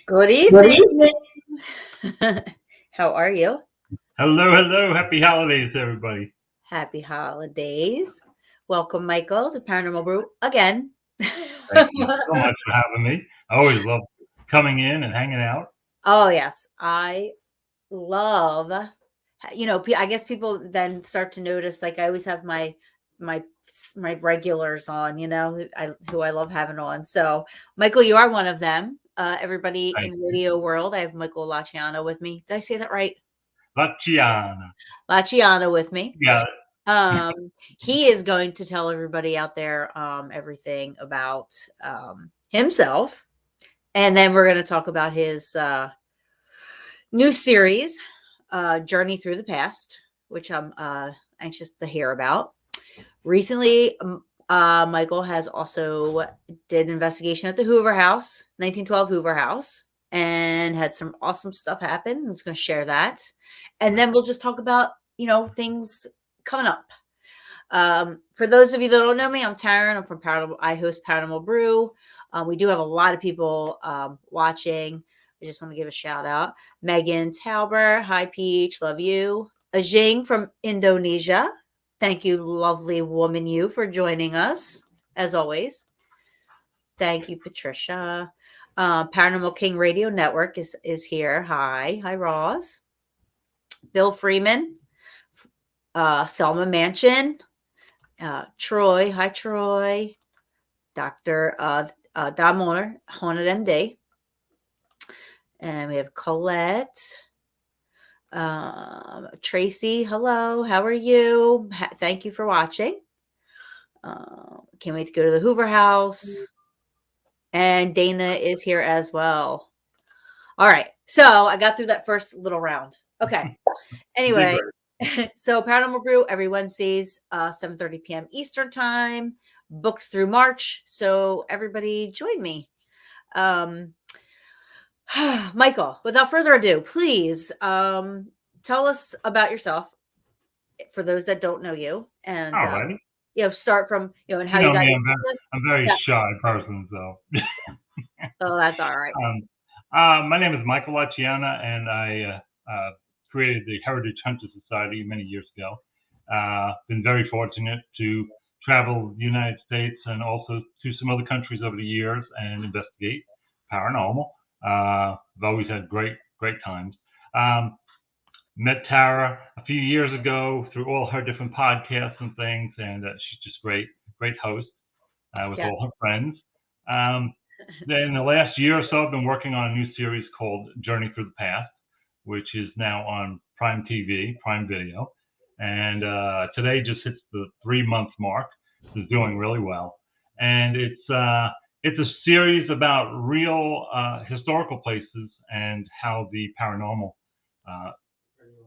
Good Good evening. evening. How are you? Hello, hello. Happy holidays, everybody. Happy holidays. Welcome, Michael, to Paranormal Brew again. Thank you so much for having me. I always love coming in and hanging out. Oh, yes. I love, I guess people then start to notice, like, I always have my my regulars on, who I love having on. So, Michael, you are one of them. Everybody Thank in you. radio world, I have Michael Laciano with me. Did I say that right? La Chiana. Laciano with me. Yeah. He is going to tell everybody out there everything about himself, and then we're going to talk about his new series, Journey Through the Past, which I'm anxious to hear about. Recently, Michael has also did an investigation at the Hoover House, 1912 Hoover House, and had some awesome stuff happen. He's going to share that, and then we'll just talk about things coming up. For those of you that don't know me, I'm Taryn. I'm from Paranormal. I host Paranormal Brew. We do have a lot of people watching. I just want to give a shout out. Megan Tauber, hi Peach, love you. Ajing from Indonesia. Thank you, lovely woman, you for joining us as always. Thank you, Patricia. Paranormal King Radio Network is here. Hi, Ross. Bill Freeman, Selma Mansion. Troy, hi Troy, Dr. Don Moner, Haunted MD, and we have Colette, Tracy, hello, how are you? Thank you for watching. Can't wait to go to the Hoover House, and Dana is here as well. All right, so I got through that first little round. Okay, anyway. So Paranormal Brew every Wednesdays, 7:30 p.m. Eastern time, booked through March. So everybody join me. Michael, without further ado, please tell us about yourself for those that don't know you, and Alrighty. Start from and how You you know got me, into this. I'm very Yeah. shy person, so. Oh, that's all right. My name is Michael La Chiana, and I created the Heritage Hunter Society many years ago. Been very fortunate to travel the United States and also to some other countries over the years and investigate paranormal. I've always had great times. Met Tara a few years ago through all her different podcasts and things, and she's just great host with Yes. all her friends. Then the last year or so, I've been working on a new series called Journey Through the Past, which is now on Prime TV, Prime Video, and today just hits the 3-month mark. It's doing really well, and it's a series about real historical places and how the paranormal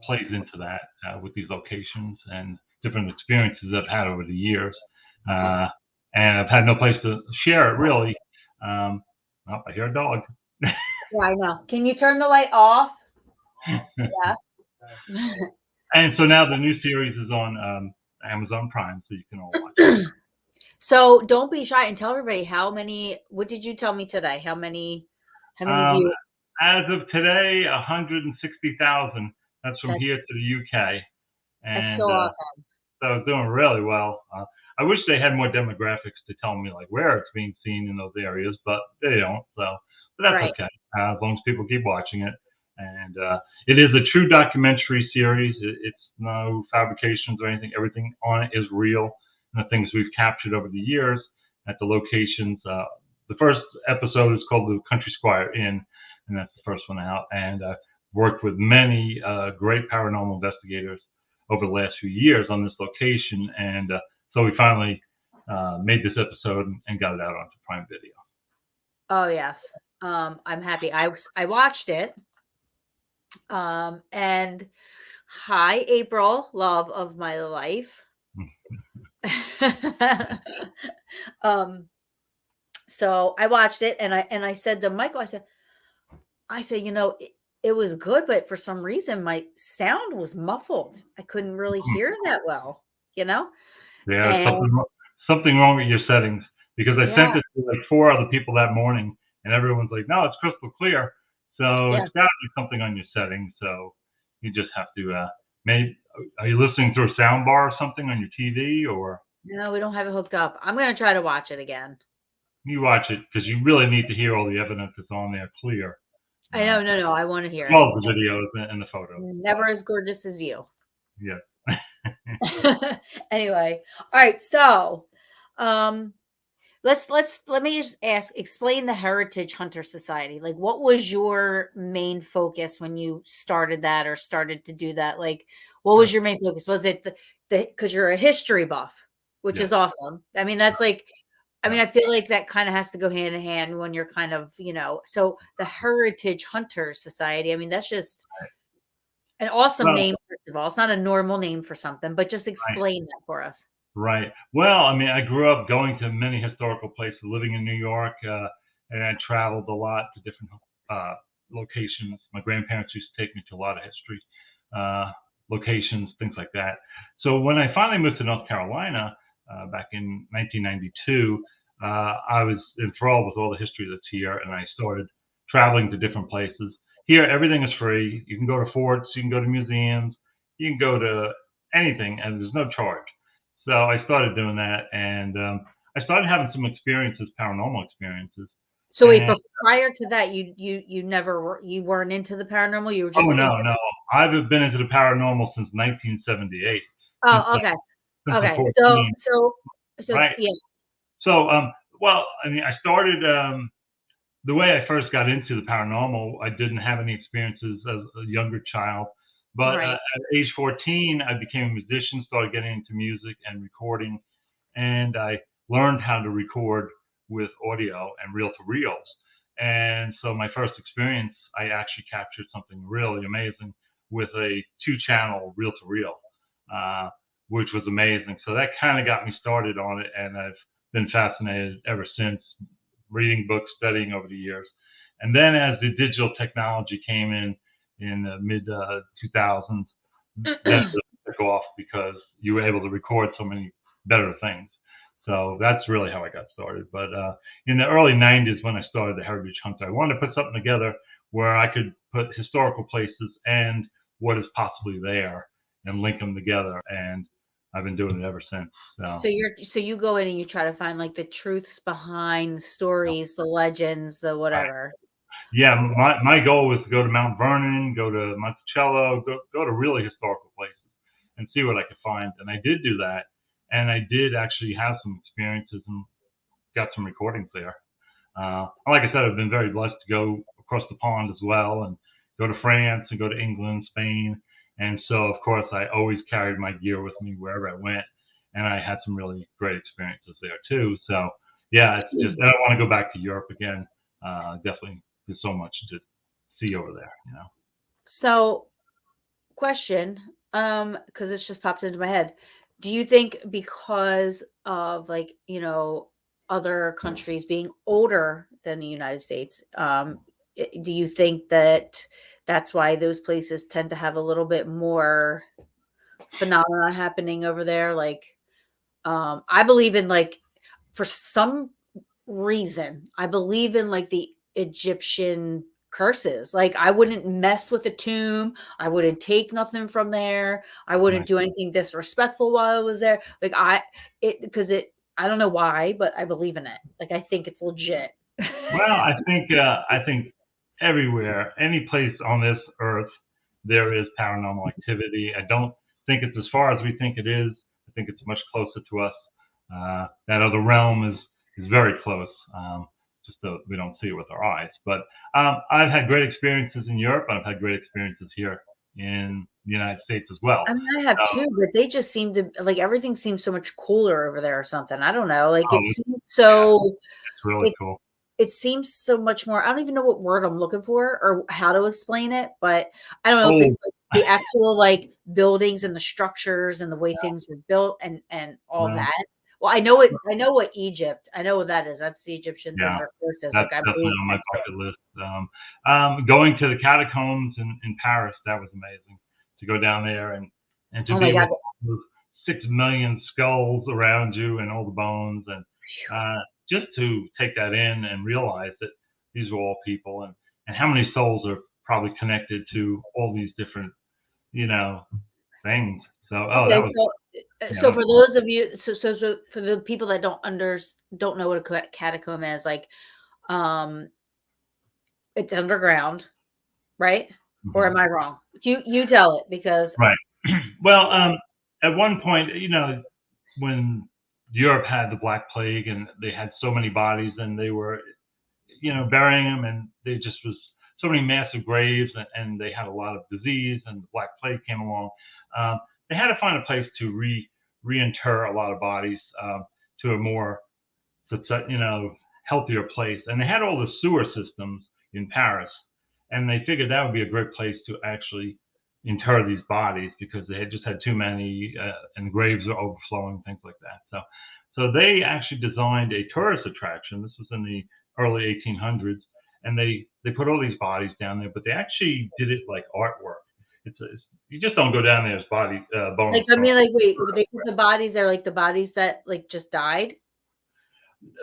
plays into that with these locations and different experiences I've had over the years. And I've had no place to share it really. Oh, I hear a dog. Yeah, I know. Can you turn the light off? Yeah. And so now the new series is on Amazon Prime, so you can all watch it. So don't be shy and tell everybody how many. What did you tell me today? How many views? As of today, 160,000. That's from here to the UK. And That's so awesome. So it's doing really well. I wish they had more demographics to tell me like where it's being seen in those areas, but they don't. So, but that's Right. okay as long as people keep watching it. And it is a true documentary series. It's no fabrications or anything. Everything on it is real. And the things we've captured over the years at the locations. The first episode is called the Country Squire Inn, and that's the first one out. And worked with many great paranormal investigators over the last few years on this location, and so we finally made this episode and got it out onto Prime Video. Oh yes, I'm happy. I watched it, and hi April, love of my life. So I watched it, and I said to Michael, I said, it was good, but for some reason my sound was muffled. I couldn't really hear that well, Yeah, and something wrong with your settings, because I yeah, sent it to like 4 other people that morning, and everyone's like, "No, it's crystal clear." So Yeah. it's got to be something on your settings. So you just have to maybe. Are you listening through a sound bar or something on your TV, or No, we don't have it hooked up. I'm gonna try to watch it again. you watch it because you really need to hear all the evidence that's on there clear, I know, no, I want to hear as it. well as the videos and the photos. Never as gorgeous as you. Yeah. Anyway, all right. So, um, let me just explain the Heritage Hunter Society. Like, what was your main focus when you started that or started to do that? Like, what was your main focus? Was it the because you're a history buff, which is awesome. I mean, that's like, I mean, I feel like that kind of has to go hand in hand when you're kind of, so the Heritage Hunter Society. I mean, that's just an awesome Well, name, first of all. It's not a normal name for something, but just right. explain that for us. Right. Well, I mean, I grew up going to many historical places, living in New York, and I traveled a lot to different locations. My grandparents used to take me to a lot of history locations, things like that. So when I finally moved to North Carolina back in 1992, I was enthralled with all the history that's here, and I started traveling to different places. Here, everything is free. You can go to forts, you can go to museums, you can go to anything, and there's no charge. So I started doing that, and I started having some experiences, paranormal experiences. So wait, And, but prior to that, you never you weren't into the paranormal. You were just oh no, I've been into the paranormal since 1978, since Oh, okay, since I'm okay. 14, So right? yeah, So well, I mean, I started the way I first got into the paranormal. I didn't have any experiences as a younger child, but right. at age 14, I became a musician, started getting into music and recording, and I learned how to record with audio and reel to reels. And so my first experience, I actually captured something really amazing with a 2-channel reel to reel, which was amazing. So that kind of got me started on it, and I've been fascinated ever since, reading books, studying over the years. And then as the digital technology came in the mid 2000s, then it really took off because you were able to record so many better things. So that's really how I got started. But in the early 90s, when I started the Heritage Hunter, I wanted to put something together where I could put historical places and what is possibly there and link them together. And I've been doing it ever since. So you go in and you try to find like the truths behind the stories, the legends, the Right. whatever. Yeah, my goal was to go to Mount Vernon, go to Monticello, go to really historical places and see what I could find. And I did do that. And I did actually have some experiences and got some recordings there. Like I said, I've been very blessed to go across the pond as well and go to France and go to England, Spain. And so, of course, I always carried my gear with me wherever I went. And I had some really great experiences there too. So, yeah, it's just, I don't want to go back to Europe again. Definitely, there's so much to see over there. So, question, because it's just popped into my head. Do you think because of like, other countries being older than the United States, do you think that that's why those places tend to have a little bit more phenomena happening over there? Like, I believe in like, for some reason, I believe in like the Egyptian curses. Like, I wouldn't mess with a tomb. I wouldn't take nothing from there. I wouldn't Right. do anything disrespectful while I was there. Like, because I don't know why, but I believe in it. Like, I think it's legit. Well, I think everywhere, any place on this earth, there is paranormal activity. I don't think it's as far as we think it is. I think it's much closer to us. That other realm is very close. Just though we don't see it with our eyes. But I've had great experiences in Europe. I've had great experiences here in the United States as well. I mean, I have So, too, but they just seem to like everything seems so much cooler over there or something. I don't know. Like, oh, it seems yeah, so. it's really It cool. it seems so much more. I don't even know what word I'm looking for or how to explain it, but I don't know if Oh, it's like the actual like buildings and the structures and the way things were built and all well, that. Well, I know what Egypt. I know what that is. That's the Egyptians and yeah. their curses. That's Like, I definitely believe on my that's real. bucket list. Going to the catacombs in Paris, that was amazing. To go down there and to Oh my be with God. those 6 million skulls around you and all the bones, and just to take that in and realize that these were all people, and how many souls are probably connected to all these different, things. So, Okay, that was, so for those of you, so for the people that don't know what a catacomb is, like, it's underground, right? Or am I wrong? You tell it because right. Well, at one point, when Europe had the Black Plague and they had so many bodies and they were, burying them, and they just was so many massive graves, and they had a lot of disease, and the Black Plague came along. They had to find a place to reinter a lot of bodies to a more, healthier place. And they had all the sewer systems in Paris, and they figured that would be a great place to actually inter these bodies because they had just had too many, and graves are overflowing, things like that. So they actually designed a tourist attraction. This was in the early 1800s, and they put all these bodies down there, but they actually did it like artwork. You just don't go down there as body bones. like, I mean, like, wait, they put the bodies there, like the bodies that like just died.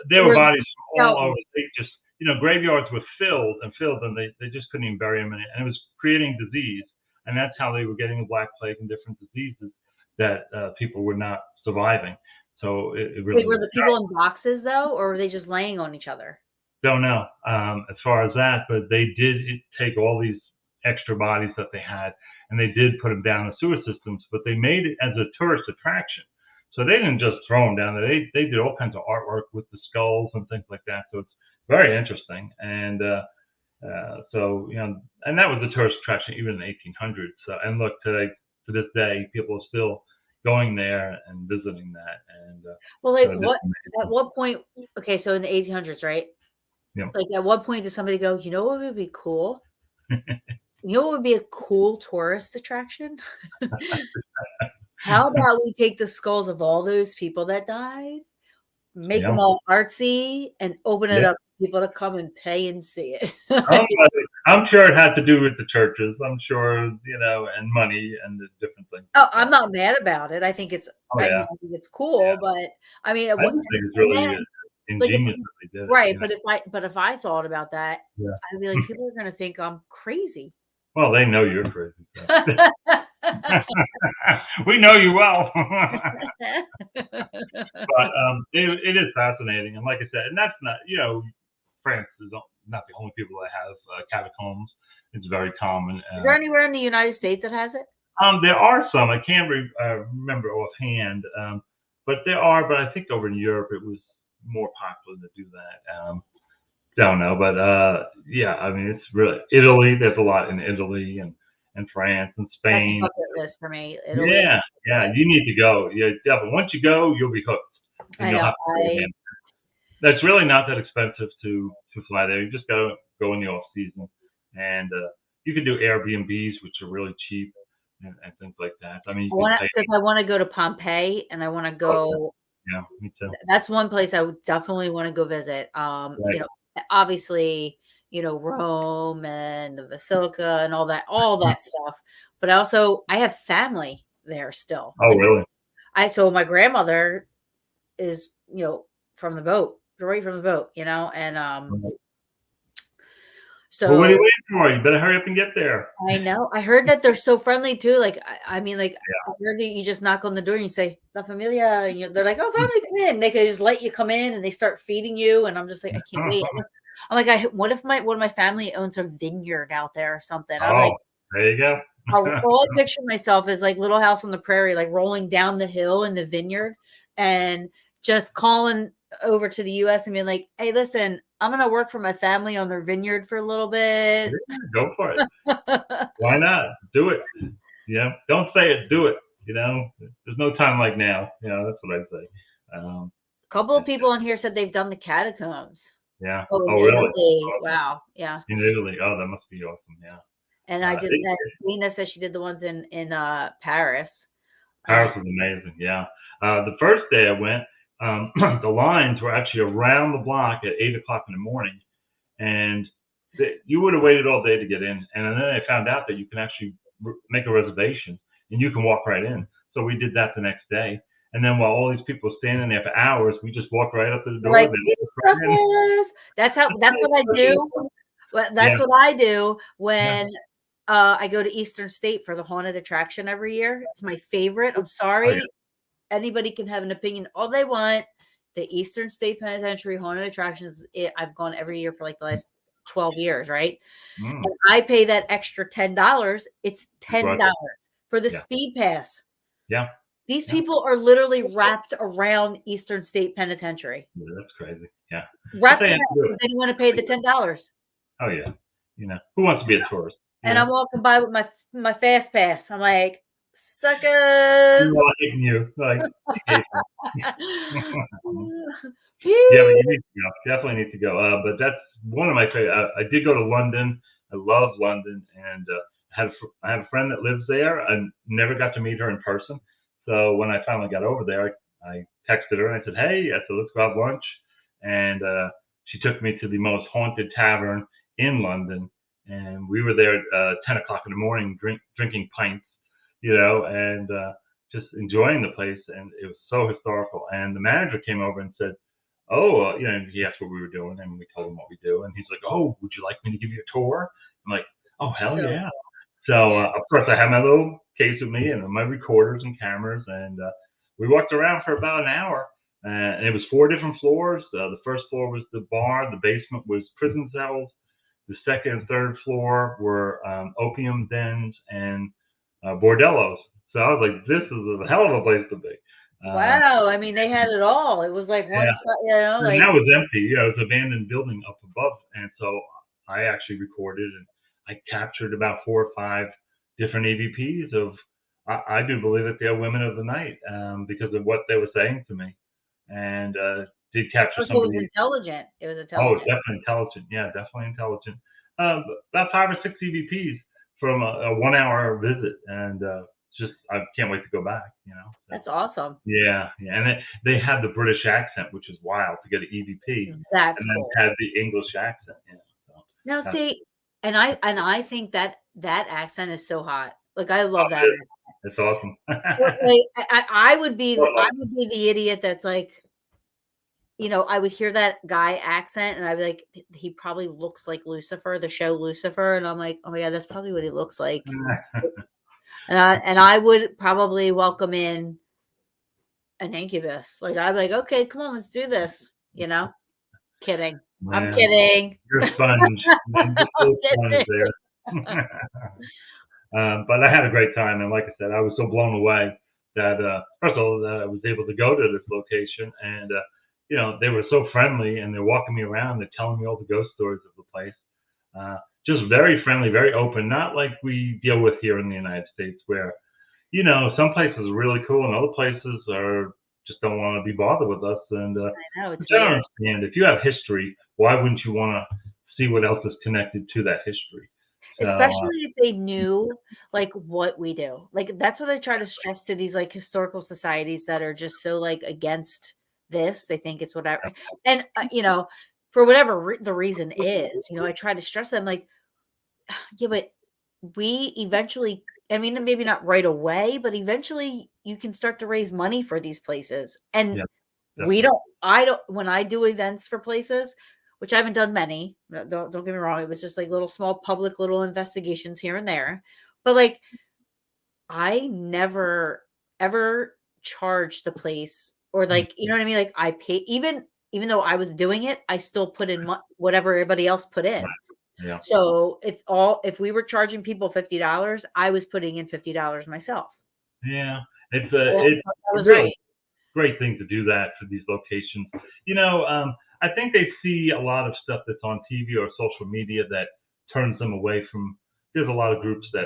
There were bodies from all No. over. They just, graveyards were filled, and they just couldn't even bury them in it, and it was creating disease. And that's how they were getting the Black Plague and different diseases that people were not surviving. So it really. Wait, were the people in boxes though, or were they just laying on each other? Don't know as far as that, but they did take all these extra bodies that they had, and they did put them down the sewer systems, but they made it as a tourist attraction. So they didn't just throw them down there. They did all kinds of artwork with the skulls and things like that. So it's very interesting. And so, and that was a tourist attraction even in the 1800s. So, and look, to this day, people are still going there and visiting that. And well, like, at what point? Okay, so in the 1800s, right? Yeah. Like, at what point does somebody go, you know what would be cool? You know what would be a cool tourist attraction? How about we take the skulls of all those people that died, make them all artsy, and open it up for people to come and pay and see it? I'm sure it had to do with the churches. I'm sure, and money and the different things. Oh, I'm not mad about it. I think it's, I think it's cool, but I mean, I think it's really ingenious that they did. Right, but if I thought about that, Yeah. I'd be like, people are going to think I'm crazy. Well, they know you're crazy. So. We know you well. But it is fascinating, and like I said, and that's not, France is not the only people that have catacombs. It's very common. Is there anywhere in the United States that has it? There are some. I can't remember offhand, but there are. But I think over in Europe it was more popular to do that. Don't know, but yeah, I mean, it's really Italy. There's a lot in Italy and France and Spain. That's a bucket list for me. Italy. Yeah, you need to go. Yeah, definitely. Once you go, you'll be hooked. I know. That's really not that expensive to fly there. You just go in the off season, and you can do Airbnbs, which are really cheap and things like that. I mean, because I want to go to Pompeii, and I want to go. Oh, yeah, me too. That's one place I would definitely want to go visit. Right. Obviously, Rome and the Basilica and all that stuff. But I have family there still. Oh, really? So my grandmother is, from the boat, right from the boat, and so. Well, what are you waiting for? You better hurry up and get there. I know. I heard that they're so friendly too. Like, I mean, like, I heard that you just knock on the door and you say, "La familia." They're like, "Oh, family, come in." They can just let you come in and they start feeding you. And I'm just like, I can't wait. I'm like, what if one of my family owns a vineyard out there or something? I'm like, there you go. all I picture myself is like Little House on the Prairie, like rolling down the hill in the vineyard and just calling over to the US and being like, "Hey, listen, I'm going to work for my family on their vineyard for a little bit." Yeah, go for it. Why not? Do it. Don't say it. Do it. There's no time like now. That's what I'd say. A couple of people in here said they've done the catacombs. Yeah. Oh, really? Awesome. Wow. Yeah. In Italy. Oh, that must be awesome. Yeah. And I did that. Lena says she did the ones in Paris. Paris was amazing. Yeah. The first day I went, the lines were actually around the block at 8:00 in the morning, and you would have waited all day to get in. And then I found out that you can actually make a reservation and you can walk right in. So we did that the next day. And then while all these people were standing there for hours, we just walked right up to the door. Like, that's what I do. Well, that's what I do when Yeah. I go to Eastern State for the haunted attraction every year. It's my favorite. I'm Oh, sorry. yeah. Anybody can have an opinion all they want. The Eastern State Penitentiary haunted attractions, I've gone every year for like the last 12 years, right? Mm. And I pay that extra $10. It's $10 Right. for the Yeah. speed pass. Yeah. These Yeah. people are literally wrapped around Eastern State Penitentiary. Yeah, that's crazy. Yeah. Wrapped But they around have to do because it. they want to pay the $10. Oh, yeah. You know, who wants to be a tourist? And I'm walking by with my fast pass. I'm like, suckers. People are hating you. Like, hate yeah, but Pew. you need to go. Definitely need to go. But that's one of my favorite. I did go to London. I love London, and I have a friend that lives there. I never got to meet her in person. So when I finally got over there, I texted her and I said, "Hey," I said, "let's go have lunch." And she took me to the most haunted tavern in London, and we were there at 10 o'clock in the morning, drinking pints, and just enjoying the place. And it was so historical. And the manager came over and said, "Oh, he asked what we were doing, and we told him what we do, and he's like, "Oh, would you like me to give you a tour?" I'm like, "Oh, hell So yeah!" So yeah. of course, I had my little case with me and my recorders and cameras, and we walked around for about an hour. And it was 4 different floors. The first floor was the bar. The basement was prison cells. The second and third floor were opium dens and bordellos. So I was like, "This is a hell of a place to be." Uh, Wow. I mean, they had it all. It was like one yeah. side, And like that was empty. It was an abandoned building up above. And so I actually recorded and I captured about 4 or 5 different EVPs of, I do believe that they're women of the night because of what they were saying to me. And did capture also it was somebody. intelligent. It was Oh, intelligent. definitely intelligent. Yeah, definitely intelligent. About 5 or 6 EVPs from a 1 hour visit. And I can't wait to go back, So. That's awesome. Yeah, yeah, and they had the British accent, which is wild to get an EVP, That's and then cool. had the English accent. So Now that's see, and I think that that accent is so hot. Like I oh, love that. it is. It's awesome. So like I would be I Well, would be the idiot that's like, I would hear that guy accent and I'd be like, he probably looks like Lucifer, the show Lucifer. And I'm like, oh my God, that's probably what he looks like. And I would probably welcome in an incubus. Like, I'm like, okay, come on, let's do this. Kidding. I'm man, kidding. you're a sponge. Man, just a I'm little sponge kidding. there. But I had a great time, and like I said, I was so blown away that first of all that I was able to go to this location, and they were so friendly, and they're walking me around, they're telling me all the ghost stories of the place. Uh, just very friendly, very open, not like we deal with here in the United States, where some places are really cool, and other places are just don't want to be bothered with us. And I know it's which I don't weird. understand. If you have history, why wouldn't you want to see what else is connected to that history? So Especially if they knew like what we do. Like that's what I try to stress to these like historical societies that are just so like against this. They think it's whatever. And for whatever the reason is, I try to stress them like, yeah, but we eventually, I mean, maybe not right away, but eventually you can start to raise money for these places. And yeah, we definitely. don't, I don't, when I do events for places, which I haven't done many, don't get me wrong. It was just like little small public little investigations here and there. But like, I never ever charged the place or Mm, like, you know what I mean? Like I pay, even though I was doing it, I still put in whatever everybody else put in. right. Yeah, So if we were charging people $50, I was putting in $50 myself. yeah. So It's that a was really right. great thing to do that for these locations. I think they see a lot of stuff that's on TV or social media that turns them away from. There's a lot of groups that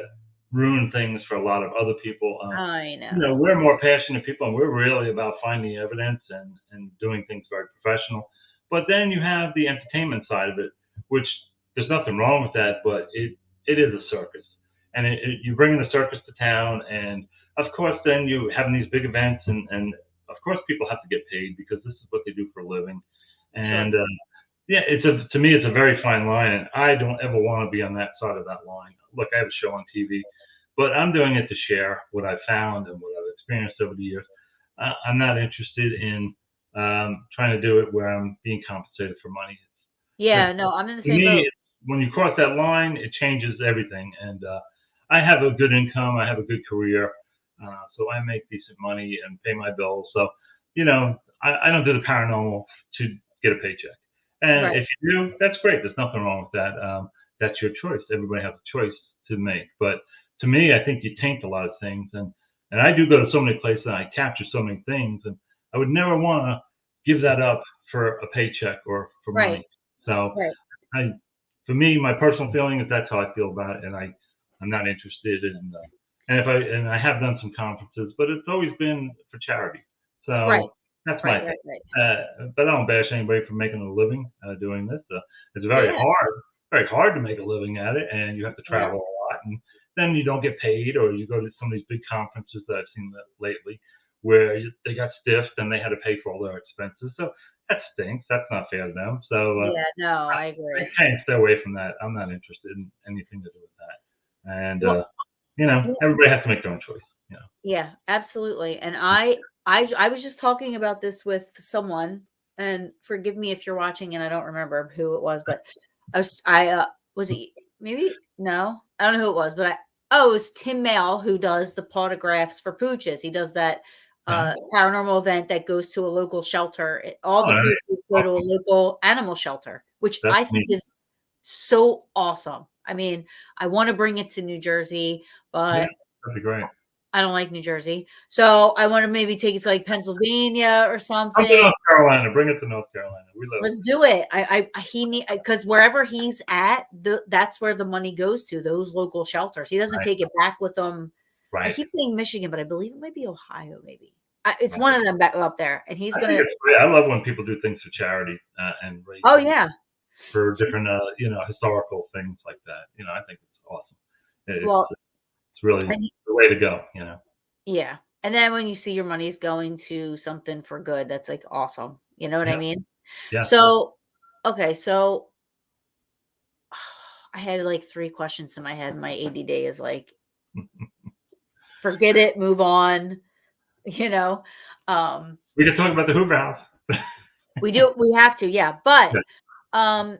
ruin things for a lot of other people. I know. We're more passionate people, and we're really about finding evidence and doing things very professional. But then you have the entertainment side of it, which there's nothing wrong with that, but it is a circus, and you bring the circus to town, and of course, then you having these big events, and of course, people have to get paid because this is what they do for a living, Sure. and yeah, to me, it's a very fine line, and I don't ever want to be on that side of that line. Look, I have a show on TV, but I'm doing it to share what I found and what I've experienced over the years. I'm not interested in trying to do it where I'm being compensated for money. Yeah, To no, I'm in the same me, boat. when you cross that line, it changes everything. And I have a good income. I have a good career. So I make decent money and pay my bills. So, I don't do the paranormal to get a paycheck. And Right. if you do, that's great. There's nothing wrong with that. That's your choice. Everybody has a choice to make. But to me, I think you taint a lot of things. And I do go to so many places and I capture so many things. And I would never want to give that up for a paycheck or for Right. money. So Right. for me, my personal feeling is that's how I feel about it. And I'm not interested in, and I have done some conferences, but it's always been for charity. Right. So that's my Right. thing. Right. But I don't bash anybody for making a living doing this. It's Yeah. very hard to make a living at it, and you have to travel Yes. a lot, and then you don't get paid, or you go to some of these big conferences that I've seen lately, where they got stiffed and they had to pay for all their expenses. So that stinks. That's not fair to them. So Yeah. No, I I agree. try and stay away from that. I'm not interested in anything to do with that. And Well, everybody has to make their own choice. yeah, absolutely. And I was just talking about this with someone, and forgive me if you're watching and I don't remember who it was, but was he maybe no, I don't know who it was, but it was Tim Mail who does the photographs for pooches. He does that Okay. paranormal event that goes to a local shelter. All the All right. pooches go to a local animal shelter, which That's I think neat. is so awesome. I mean, I want to bring it to New Jersey, Yeah, but that'd be great. I don't like New Jersey. So I want to maybe take it to like Pennsylvania or Come to something. North Carolina. Bring it to North Carolina. We love Let's it. do it. He need, because wherever he's at, that's where the money goes to, those local shelters. He doesn't Right. take it back with him. I Right. keep saying Michigan, but I believe it might be Ohio, maybe. It's Right. one of them back up there. And he's I going think to, it's great. I love when people do things for charity and raise oh, money yeah. for different, historical things like that. I think it's awesome. Well, It's really the way to go. yeah. And then when you see your money's going to something for good, that's like awesome. You know what I Yeah. mean? Yeah. So, okay. So I had like 3 questions in my head. My ADD is like, forget it, move on, you know. We can talk about the Hoover House. We have to, yeah. But I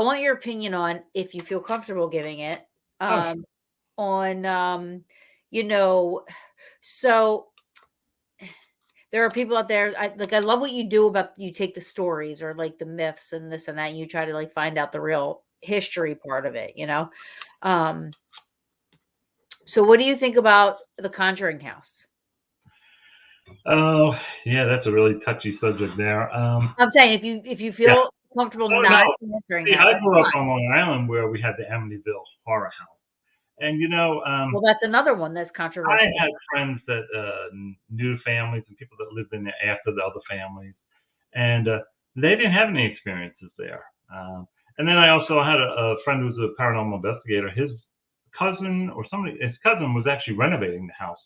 want your opinion on, if you feel comfortable giving it, Oh, on so there are people out there. I love what you do about, you take the stories or like the myths and this and that, and you try to like find out the real history part of it, Um, so what do you think about the Conjuring House? oh, yeah, that's a really touchy subject there. I'm saying if you Yeah. feel comfortable Oh, not no. answering See, that, I that's grew up fine. on Long Island where we had the Amityville Horror House. And, Well, that's another one that's I controversial. had friends that knew families and people that lived in there after the other families. And they didn't have any experiences there. And then I also had a friend who was a paranormal investigator. His cousin was actually renovating the house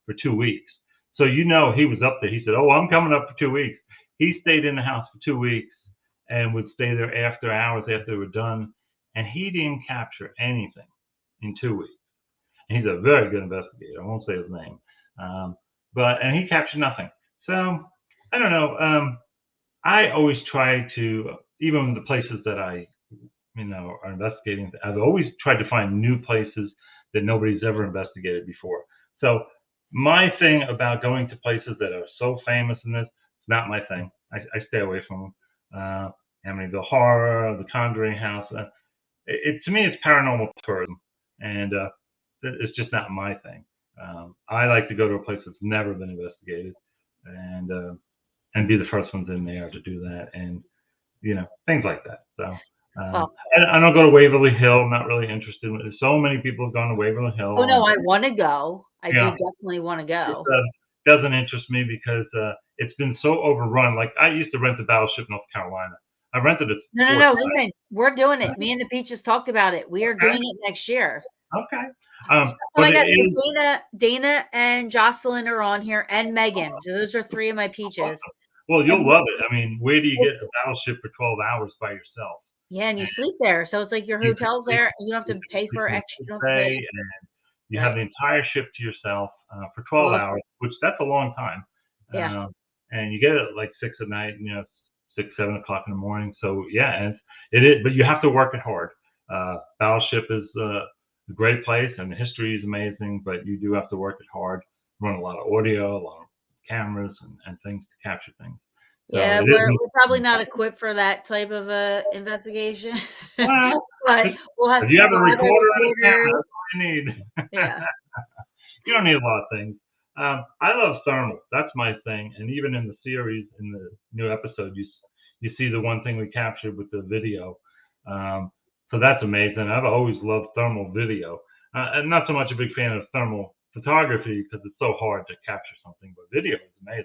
for 2 weeks. So he was up there. He said, "Oh, I'm coming up for 2 weeks." He stayed in the house for 2 weeks and would stay there after hours after they were done, and he didn't capture anything in 2 weeks. And he's a very good investigator. I won't say his name, and he captured nothing. So I don't know. I always try to, even the places that I are investigating, I've always tried to find new places that nobody's ever investigated before. So my thing about going to places that are so famous in this, it's not my thing. I stay away from them. Amityville Horror, the Conjuring House. To me, it's paranormal tourism, and it's just not my thing. I like to go to a place that's never been investigated, and be the first ones in there to do that, and things like that. So Well, I don't go to Waverly Hill. I'm not really interested. So many people have gone to Waverly Hill. oh no, I want to go. I do Yeah, definitely want to it go. doesn't interest me because it's been so overrun. Like I used to rent the Battleship North Carolina. I rented it No, 4 times. listen, we're doing it. Me and the Peaches talked about it. We are doing it next year. Okay. Oh But my it God, is Dana and Jocelyn are on here, and Megan. So those are 3 of my Peaches. well, And you'll love it. I mean, where do you get a Battleship for 12 hours by yourself? yeah, and you sleep there. So it's like your You can hotel's sleep, there. You don't have you to can pay sleep for in a extra. You don't have to buffet, pay. and you have Right. the entire ship to yourself for 12 Well, hours, which that's a long time. yeah. And you get it at like 6 at night, 6, 7 o'clock in the morning. So yeah, and it is, but you have to work it hard. Battleship is a great place, and the history is amazing, but you do have to work it hard. Run a lot of audio, a lot of cameras, and things to capture things. So Yeah, it we're is. probably not equipped for that type of investigation, Well, but if you have a we'll have our recorder and a camera, recorders. that's all you need. Yeah. You don't need a lot of things. I love thermal. That's my thing. And even in the series, in the new episode, you see the one thing we captured with the video. So that's amazing. I've always loved thermal video. I'm not so much a big fan of thermal photography because it's so hard to capture something, but video is amazing.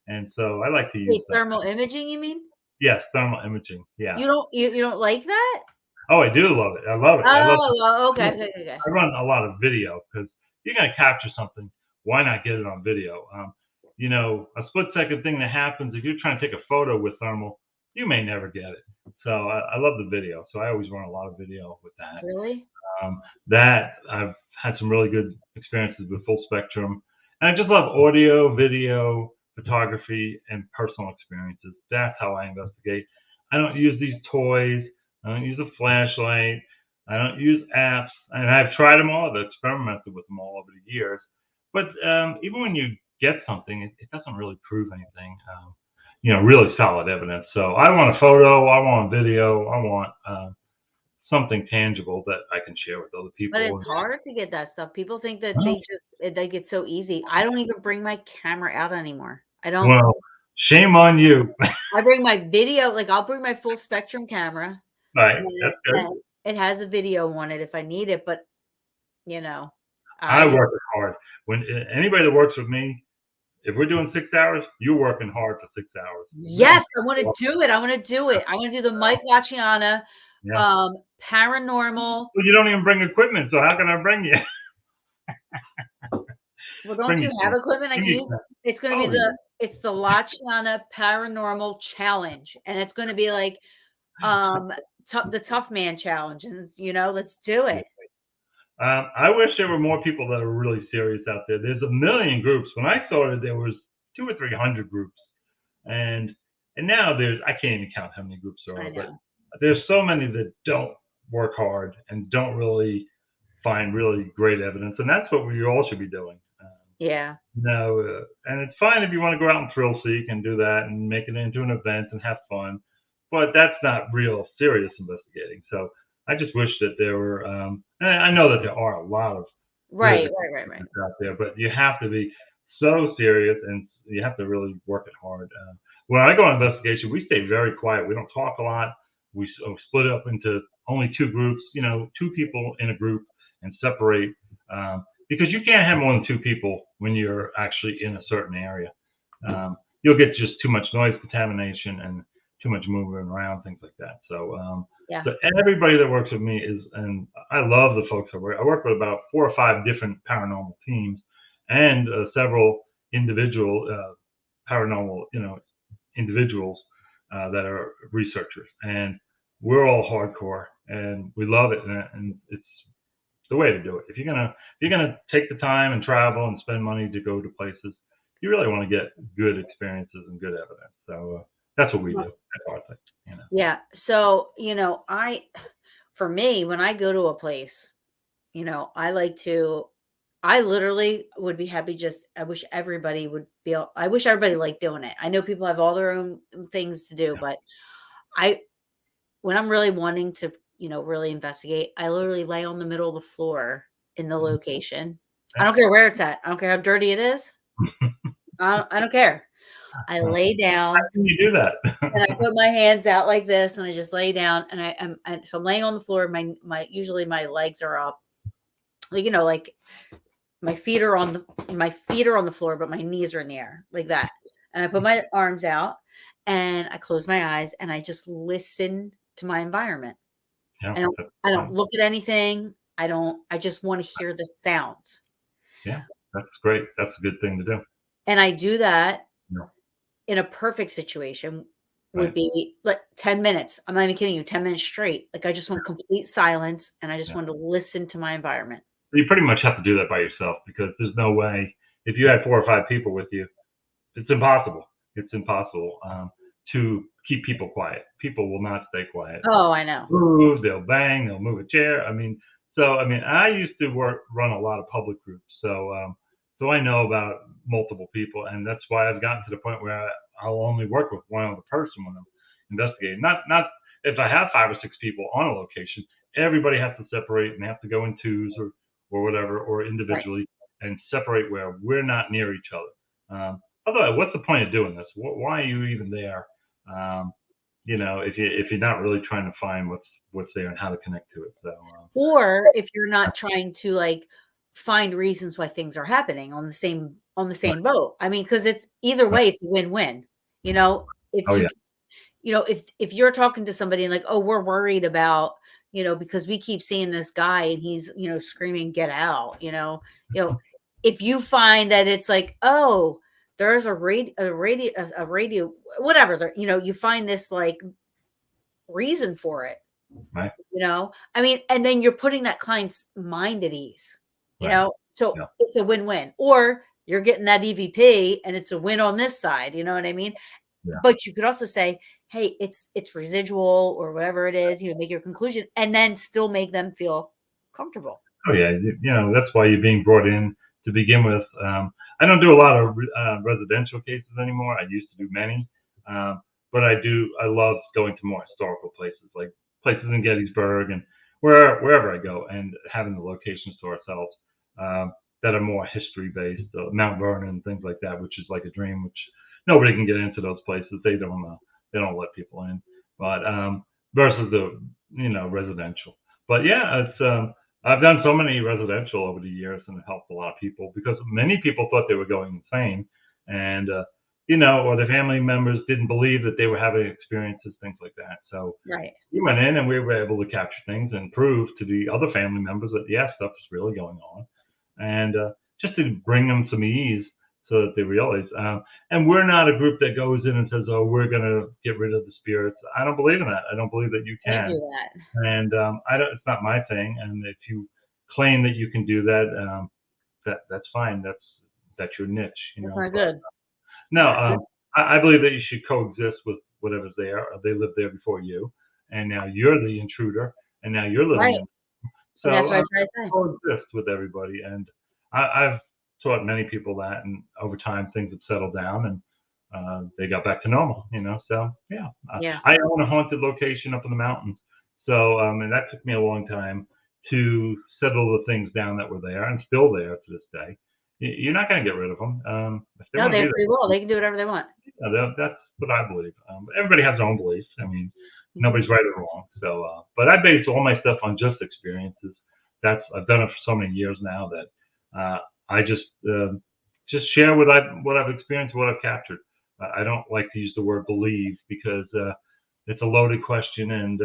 And so I like to Wait, use that. thermal imaging, you mean? Yes, thermal imaging. Yeah. You don't like that? Oh, I do love it. I love it. I love it. Oh, okay. I run a lot of video because you're going to capture something. Why not get it on video? A split-second thing that happens if you're trying to take a photo with thermal, you may never get it. So I love the video. So I always run a lot of video with that. Really? That I've had some really good experiences with full spectrum. And I just love audio, video, photography, and personal experiences. That's how I investigate. I don't use these toys. I don't use a flashlight. I don't use apps. And I've tried them all. I've experimented with them all over the years. But even when you get something, it doesn't really prove anything. Really solid evidence. So I want a photo. I want a video. I want something tangible that I can share with other people. But it's hard to get that stuff. People think that they get so easy. I don't even bring my camera out anymore. I don't. Well, shame on you. I bring my video, like I'll bring my full spectrum camera. Right. That's good. It has a video on it if I need it, but I work hard. When anybody that works with me, if we're doing 6 hours, you're working hard for 6 hours. Yes, I want to do it. I want to do it. I want to do the Mike Chiana, paranormal. Well, you don't even bring equipment, so how can I bring you? Well, don't you have equipment I can use? It's going to be it's the Chiana Paranormal Challenge, and it's going to be like the Tough Man Challenge, and let's do it. I wish there were more people that are really serious out there. There's a million groups. When I started, there was 200 or 300 groups, and now I can't even count how many groups there are. But there's so many that don't work hard and don't really find really great evidence, and that's what we all should be doing. And it's fine if you want to go out and thrill seek and do that and make it into an event and have fun, but that's not real serious investigating. So I just wish that there were, and I know that there are a lot of right out there, but you have to be so serious and you have to really work it hard. When I go on investigation, we stay very quiet. We don't talk a lot. We split up into only 2 groups, 2 people in a group and separate, because you can't have more than 2 people when you're actually in a certain area. You'll get just too much noise contamination and too much moving around, things like that. So, so everybody that works with me and I love the folks I work with about 4 or 5 different paranormal teams and several individual paranormal, individuals that are researchers, and we're all hardcore and we love it, and it's the way to do it. If you're gonna take the time and travel and spend money to go to places, you really want to get good experiences and good evidence. So that's what we do. That's our thing. Yeah. So for me, when I go to a place, I literally would be happy. I wish everybody liked doing it. I know people have all their own things to do, but when I'm really wanting to, really investigate, I literally lay on the middle of the floor in the location. I don't care where it's at. I don't care how dirty it is. I don't care. I lay down. How can you do that? And I put my hands out like this, and I just lay down, and so I'm laying on the floor. Usually my legs are up, like my feet are on the floor, but my knees are in the air like that. And I put my arms out, and I close my eyes, and I just listen to my environment. Yeah, I don't look at anything. I just want to hear the sounds. Yeah, that's great. That's a good thing to do. And I do that in a perfect situation would be like 10 minutes. I'm not even kidding you. 10 minutes straight. Like I just want complete silence, and I just want to listen to my environment. You pretty much have to do that by yourself, because there's no way, if you had 4 or 5 people with you, it's impossible. It's impossible to keep people quiet. People will not stay quiet. Oh, I know. Move, they'll bang, they'll move a chair. I used to run a lot of public groups, so I know about multiple people, and that's why I've gotten to the point where I'll only work with one other person when I'm investigating. Not if I have 5 or 6 people on a location, everybody has to separate and they have to go in twos or whatever, or individually, and separate where we're not near each other. Otherwise, what's the point of doing this? Why are you even there? If you're not really trying to find what's there and how to connect to it. Or if you're not trying to like find reasons why things are happening on the same boat. I mean, because it's either way, it's a win-win. If Oh, you yeah. if you're talking to somebody and like, oh, we're worried about, because we keep seeing this guy and he's, screaming, get out, if you find that it's like, oh, there's a radio, whatever, you find this like reason for it, Right. I mean, and then you're putting that client's mind at ease, Right. so Yeah. it's a win-win, or you're getting that EVP and it's a win on this side, you know what I mean? Yeah. But you could also say, hey, it's residual or whatever it is, make your conclusion and then still make them feel comfortable. Oh yeah, that's why you're being brought in to begin with. I don't do a lot of residential cases anymore. I used to do many, but I love going to more historical places, like places in Gettysburg and wherever I go, and having the locations to ourselves that are more history based, Mount Vernon, things like that, which is like a dream. Which nobody can get into those places. They don't let people in, but versus the residential. But yeah, it's. I've done so many residential over the years and it helped a lot of people because many people thought they were going insane and, or their family members didn't believe that they were having experiences, things like that. So we went in and we were able to capture things and prove to the other family members that, yeah, stuff is really going on. And just to bring them some ease so that they realize. And we're not a group that goes in and says, oh, we're going to get rid of the spirits. I don't believe in that. I don't believe that you can. Do that. And it's not my thing. And if you claim that you can do that, that's fine. That's your niche. That's not good. No, I believe that you should coexist with whatever's there. They lived there before you, and now you're the intruder, and now you're living in. So that's what I try to say. Coexist with everybody, and I've taught many people that, and over time things have settled down, and they got back to normal. So yeah. I own a haunted location up in the mountains, so and that took me a long time to settle the things down that were there and still there to this day. You're not going to get rid of them. No, they have free will. They can do whatever they want. That's what I believe. Everybody has their own beliefs. I mean, nobody's right or wrong. So, but I base all my stuff on just experiences. I've done it for so many years now that I just share what I've experienced, what I've captured. I don't like to use the word believe because it's a loaded question, and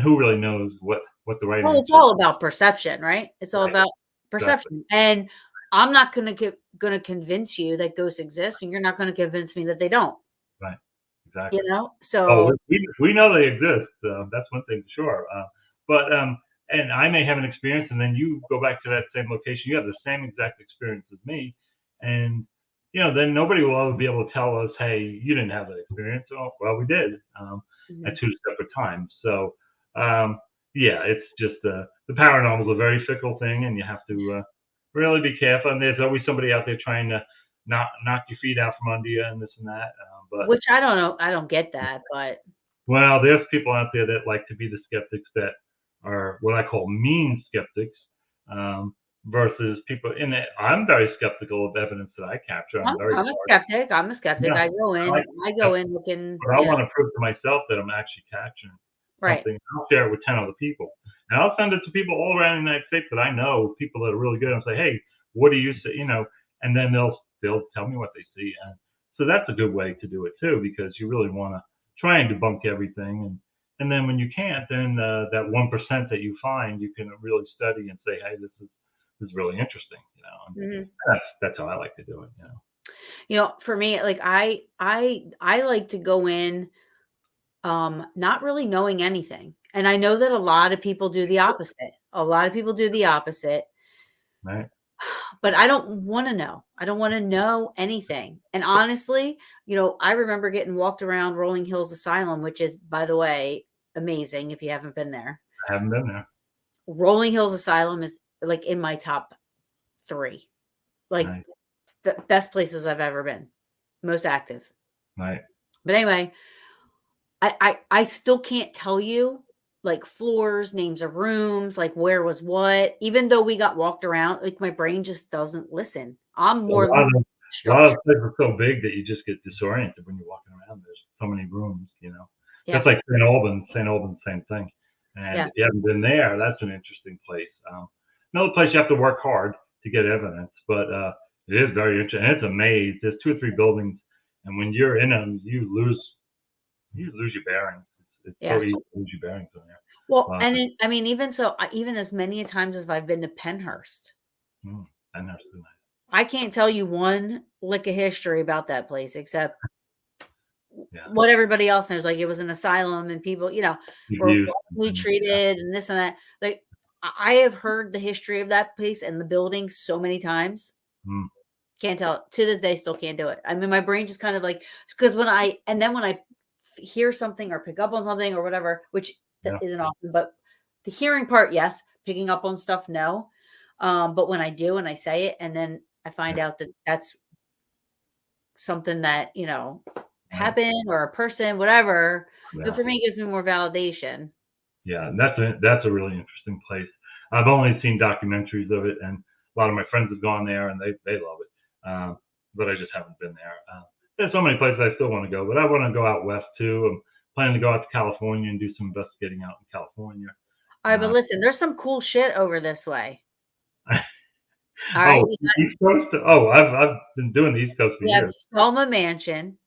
who really knows what the right answer is. It's all about perception, right? It's all about perception. Exactly. And I'm not going to convince you that ghosts exist, and you're not going to convince me that they don't. Right. Exactly. So we know they exist. That's one thing for sure. But and I may have an experience, and then you go back to that same location. You have the same exact experience as me, and then nobody will ever be able to tell us, "Hey, you didn't have that experience." Oh, well, we did at 2 separate times. So yeah, it's just the paranormal is a very fickle thing, and you have to really be careful. And there's always somebody out there trying to knock your feet out from under you and this and that. But which I don't know. I don't get that, but well, there's people out there that like to be the skeptics that are what I call mean skeptics, versus people in it. I'm very skeptical of evidence that I capture. I'm a skeptic. I'm a skeptic. Yeah. I go in looking. But I want to prove to myself that I'm actually capturing something. I'll share it with 10 other people. And I'll send it to people all around the United States that I know, people that are really good, and say, hey, what do you see? And then they'll tell me what they see. And so that's a good way to do it too, because you really want to try and debunk everything. And then when you can't, then that 1% that you find, you can really study and say, hey, this is really interesting. That's how I like to do it. For me, like I like to go in not really knowing anything. And I know that a lot of people do the opposite. Right. But I don't want to know. I don't want to know anything. And honestly, I remember getting walked around Rolling Hills Asylum, which is, by the way, amazing if you haven't been there. I haven't been there. Rolling Hills Asylum is like in my top 3. Like Right. the best places I've ever been. Most active. Right. But anyway, I still can't tell you like floors, names of rooms, like where was what, even though we got walked around, like my brain just doesn't listen. I'm more A lot of structured. places are so big that you just get disoriented when you're walking around. There's so many rooms, Yeah. Just like St. Albans, same thing. And Yeah. if you haven't been there, that's an interesting place. Another place you have to work hard to get evidence, but it is very interesting. And it's a maze. There's 2 or 3 buildings, and when you're in them, you lose your bearings. It's Yeah. so easy to lose your bearings in there. Well, and I mean, even so, even as many times as I've been to Penhurst, Penhurst is nice. I can't tell you one lick of history about that place except Yeah. what everybody else knows. Like it was an asylum and people, were Reviews. wrongly treated and this and that. Like I have heard the history of that place and the building so many times. Mm. Can't tell to this day, still can't do it. I mean, my brain just kind of like, because when I hear something or pick up on something or whatever, which isn't often, but the hearing part, yes, picking up on stuff, no. But when I do and I say it, and then I find out that that's something that, happened or a person, whatever, it for me gives me more validation. Yeah, and that's a really interesting place. I've only seen documentaries of it, and a lot of my friends have gone there, and they love it. But I just haven't been there. There's so many places I still want to go, but I want to go out west too. I'm planning to go out to California and do some investigating out in California. All right, but listen, there's some cool shit over this way. All right, East Coast. Oh, I've been doing the East Coast for years. Selma Mansion.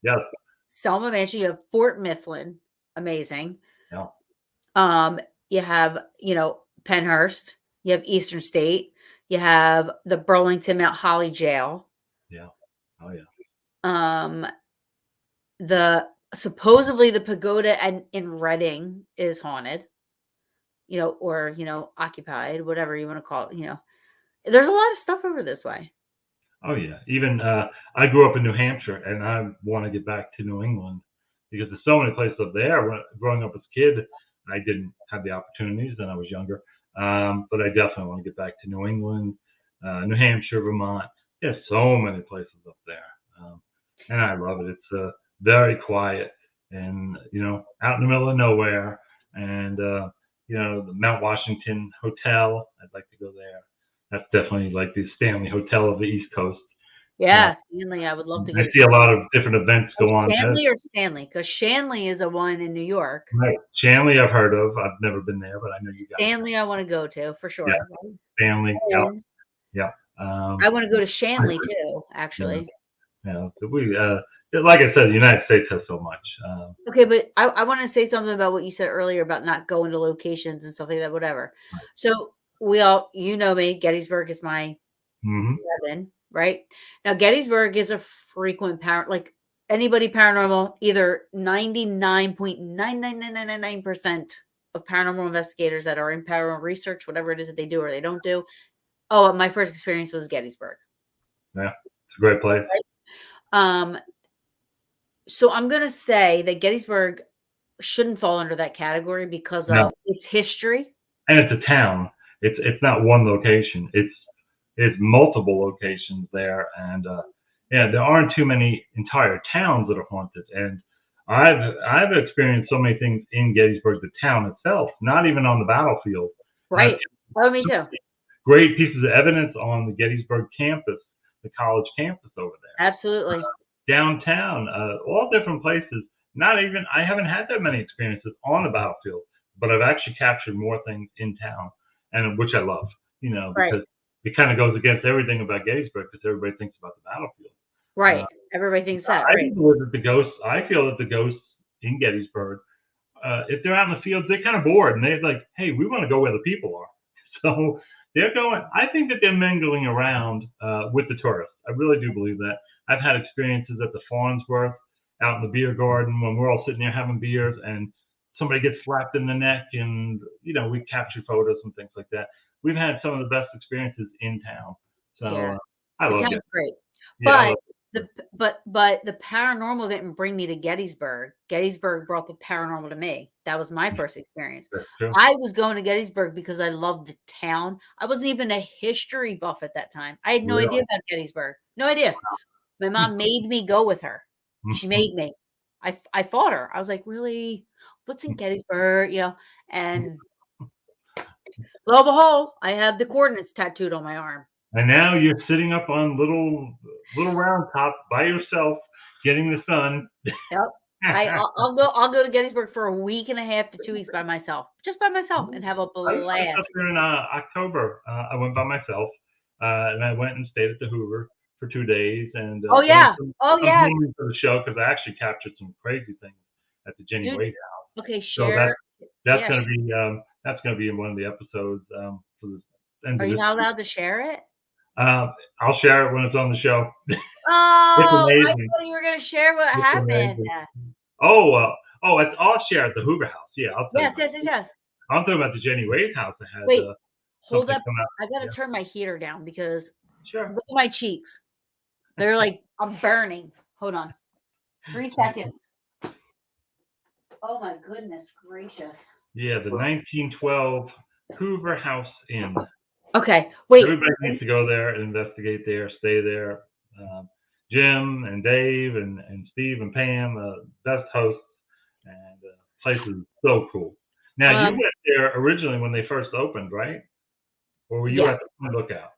Yes. Selma Mansion. You have Fort Mifflin. Amazing. Yeah. You have, Penhurst. You have Eastern State. You have the Burlington Mount Holly Jail. Yeah. Oh yeah. Supposedly the pagoda in Reading is haunted. Or occupied, whatever you want to call it. There's a lot of stuff over this way. Oh yeah. Even I grew up in New Hampshire, and I want to get back to New England because there's so many places up there. Growing up as a kid, I didn't have the opportunities, and I was younger. But I definitely want to get back to New England, New Hampshire, Vermont. There's so many places up there, and I love it. It's very quiet, and out in the middle of nowhere. And the Mount Washington Hotel, I'd like to go there. That's definitely like the Stanley Hotel of the East Coast. Yeah, Stanley, I would love to go. I see a lot of different events go on. Stanley or Stanley? Because Shanley is a one in New York. Right. Shanley, I've heard of. I've never been there, but I know you got Stanley, I want to go to for sure. Yeah. Stanley. Yeah. I want to go to Shanley too, actually. Yeah. We, like I said, the United States has so much. Okay, but I want to say something about what you said earlier about not going to locations and stuff like that, whatever. Right. So you know me, Gettysburg is my heaven, right? Now, Gettysburg is a frequent like anybody paranormal, either 99.99999% of paranormal investigators that are in paranormal research, whatever it is that they do or they don't do. Oh, my first experience was Gettysburg. Yeah, it's a great place. Right? So I'm going to say that Gettysburg shouldn't fall under that category because of its history. And it's a town. It's not one location. It's multiple locations there, and there aren't too many entire towns that are haunted. And I've experienced so many things in Gettysburg, the town itself, not even on the battlefield. Right. Oh, me too. Great pieces of evidence on the Gettysburg campus, the college campus over there. Absolutely. Downtown, all different places. I haven't had that many experiences on the battlefield, but I've actually captured more things in town, and which I love, because it kind of goes against everything about Gettysburg because everybody thinks about the battlefield. Right. Everybody thinks that. I feel that the ghosts in Gettysburg, if they're out in the fields, they're kind of bored, and they're like, hey, we want to go where the people are. So they're going. I think that they're mingling around with the tourists. I really do believe that. I've had experiences at the Farnsworth, out in the beer garden, when we're all sitting there having beers, and somebody gets slapped in the neck, and we capture photos and things like that. we've had some of the best experiences in town. So Yeah. I The love town's it. great. Yeah, I But love but the paranormal didn't bring me to Gettysburg. Gettysburg brought the paranormal to me. That was my first experience. That's true. I was going to Gettysburg because I loved the town. I wasn't even a history buff at that time. I had no idea Really? about Gettysburg. No idea. My mom made me go with her. She made me. I fought her. I was like, really? What's in Gettysburg? You know, and lo and behold, I have the coordinates tattooed on my arm. And now you're sitting up on little round top by yourself, getting the sun. Yep. I'll go to Gettysburg for a week and a half to 2 weeks by myself, just by myself, and have a I was up blast. there in October. I went by myself, and I went and stayed at the Hoover for 2 days. And Oh so yeah. Oh I'm yes. planning for the show because I actually captured some crazy things at the Jenny Dude, Wade house. okay, So share. that's Yeah. gonna be in one of the episodes for the end Are of you this not week. allowed to share it? I'll share it when it's on the show. It's Oh, I amazing. thought you were gonna share what It's happened. amazing. I'll share at the Hoover House. Yeah, I'll tell you Yes, about yes, yes, it. yes. I'm talking about the Jenny Wade house that had Wait, hold something up. come out. I gotta Yeah, turn my heater down because sure. look at my cheeks. They're like, I'm burning. Hold on. 3 seconds. Oh my goodness gracious. Yeah, the 1912 Hoover House Inn. Okay, wait. Everybody needs to go there and investigate there, stay there. Jim and Dave and Steve and Pam, best hosts, and place is so cool. Now you went there originally when they first opened, right? Or were you at Yes. the Lookout?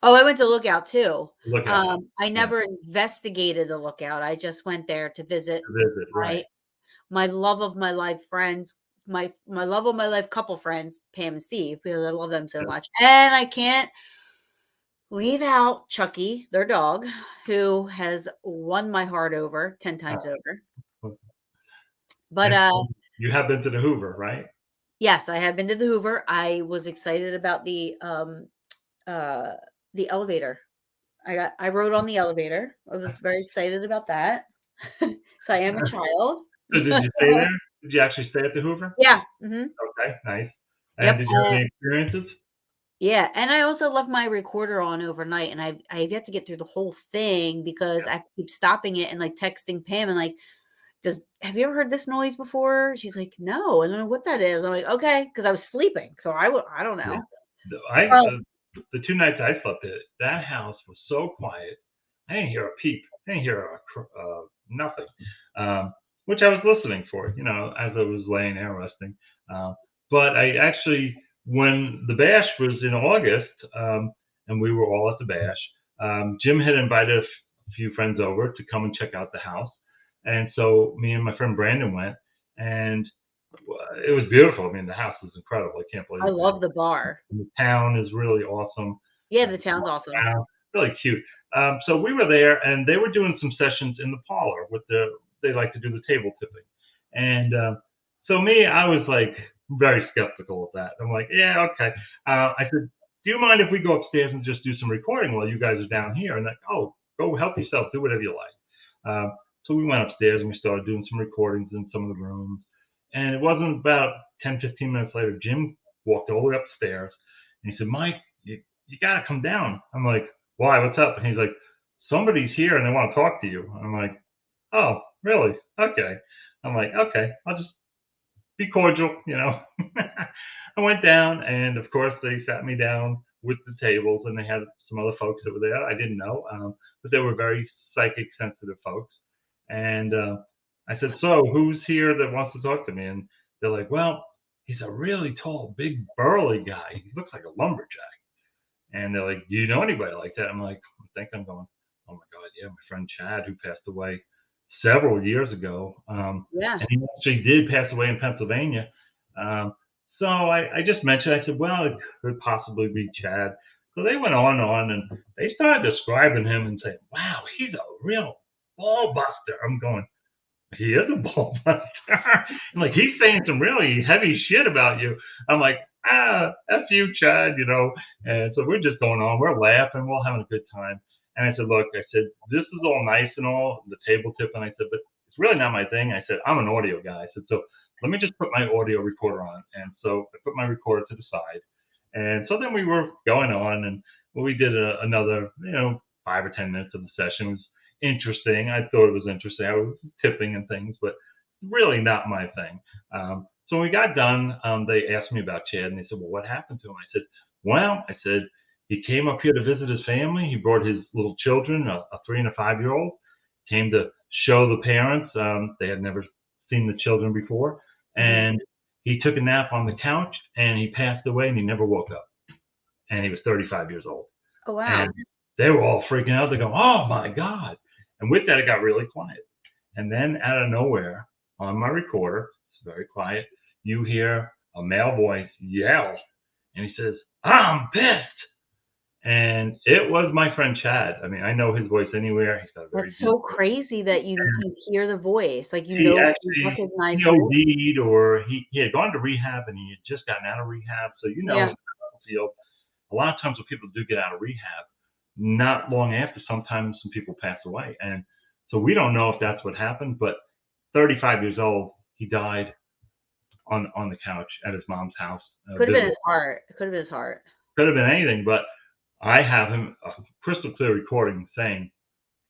Oh, I went to Lookout too. Lookout House. I Yeah, never investigated the Lookout. I just went there to visit to visit, right? my love of my life friends, my love of my life couple friends, Pam and Steve, because I love them so Yeah. much. And I can't leave out Chucky, their dog, who has won my heart over 10 times over. But And so you have been to the Hoover, right? yes, I have been to the Hoover. I was excited about the elevator. I rode on the elevator. I was very excited about that. So I am a child. So did you stay there? Did you actually stay at the Hoover? Yeah. Mhm. Okay, nice. And Yep. did you have any experiences? Yeah, and I also left my recorder on overnight, and I've yet to get through the whole thing because I have to keep stopping it and like texting Pam and like, have you ever heard this noise before? She's like, no, I don't know what that is. I'm like, okay, because I was sleeping, so I don't Yeah. know. The 2 nights I slept at, that house was so quiet. I didn't hear a peep. I didn't hear nothing, which I was listening for, as I was laying there resting. But I actually, when the bash was in August, and we were all at the bash, Jim had invited a few friends over to come and check out the house. And so me and my friend Brandon went, and it was beautiful. I mean, the house is incredible. I can't believe I it. love the bar. And the town is really awesome. Yeah, the town's awesome. Really cute. So we were there, and they were doing some sessions in the parlor they like to do the table tipping. And so I was like very skeptical of that. I'm like, yeah, okay. I said, do you mind if we go upstairs and just do some recording while you guys are down here? And like, oh, go help yourself, do whatever you like. So we went upstairs and we started doing some recordings in some of the rooms. And it wasn't about 10, 15 minutes later, Jim walked all the way upstairs and he said, Mike, you got to come down. I'm like, why? What's up? And he's like, somebody's here and they want to talk to you. I'm like, oh, really? Okay. I'm like, okay, I'll just be cordial. I went down, and of course, they sat me down with the tables, and they had some other folks that were there. I didn't know, but they were very psychic sensitive folks. And I said, so who's here that wants to talk to me? And they're like, well, he's a really tall, big, burly guy. He looks like a lumberjack. And they're like, do you know anybody like that? I'm like, I'm going, oh my God, yeah, my friend Chad, who passed away several years ago. Yeah. And he actually did pass away in Pennsylvania. So I just mentioned, I said, well, it could possibly be Chad. So they went on, and they started describing him and saying, wow, he's a real ball buster. I'm going, he is a ball buster. And like, he's saying some really heavy shit about you. I'm like, F you, Chad. And so we're just going on. We're laughing. We're having a good time. And I said, look, this is all nice and all, the table tip. And I said, but it's really not my thing. I said, I'm an audio guy. I said, so let me just put my audio recorder on. And so I put my recorder to the side. And so then we were going on, and we did another, 5 or 10 minutes of the session. It was interesting. I thought it was interesting. I was tipping and things, but really not my thing. So when we got done, they asked me about Chad, and they said, "Well, what happened to him?" I said, "Well," I said, "he came up here to visit his family. He brought his little children, a 3 and a 5-year-old, came to show the parents. They had never seen the children before, and he took a nap on the couch, and he passed away, and he never woke up. And he was 35 years old." Oh, wow. And they were all freaking out. They go, "Oh my God!" And with that, it got really quiet. And then out of nowhere, on my recorder, it's very quiet, you hear a male voice yell, and he says, "I'm pissed." And it was my friend Chad. I mean, I know his voice anywhere. He's got a very That's so crazy that you hear the voice, like he you actually recognize he the voice. OD'd, or he had gone to rehab, and he had just gotten out of rehab. So in the medical field, a lot of times when people do get out of rehab, not long after, sometimes some people pass away. And so we don't know if that's what happened, but 35 years old, he died on the couch at his mom's house. Could have been his heart. It could have been his heart. Could have been anything, but I have him a crystal clear recording saying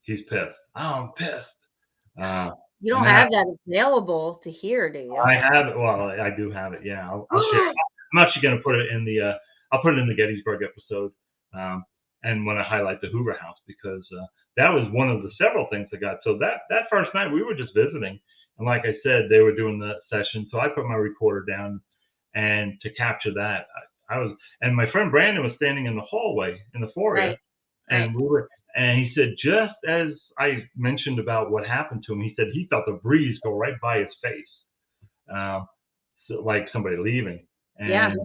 he's pissed. I'm pissed. You don't have that available to hear, do you? I have it. Well, I do have it. Yeah, I'll share. I'm actually going to put it in the. I'll put it in the Gettysburg episode, and when I highlight the Hoover House, because that was one of the several things I got. So that first night we were just visiting, and like I said, they were doing the session. So I put my recorder down, and to capture that, I was, and my friend Brandon was standing in the hallway in the foyer, and we were. And he said, just as I mentioned about what happened to him, he said he felt a breeze go right by his face, so like somebody leaving. And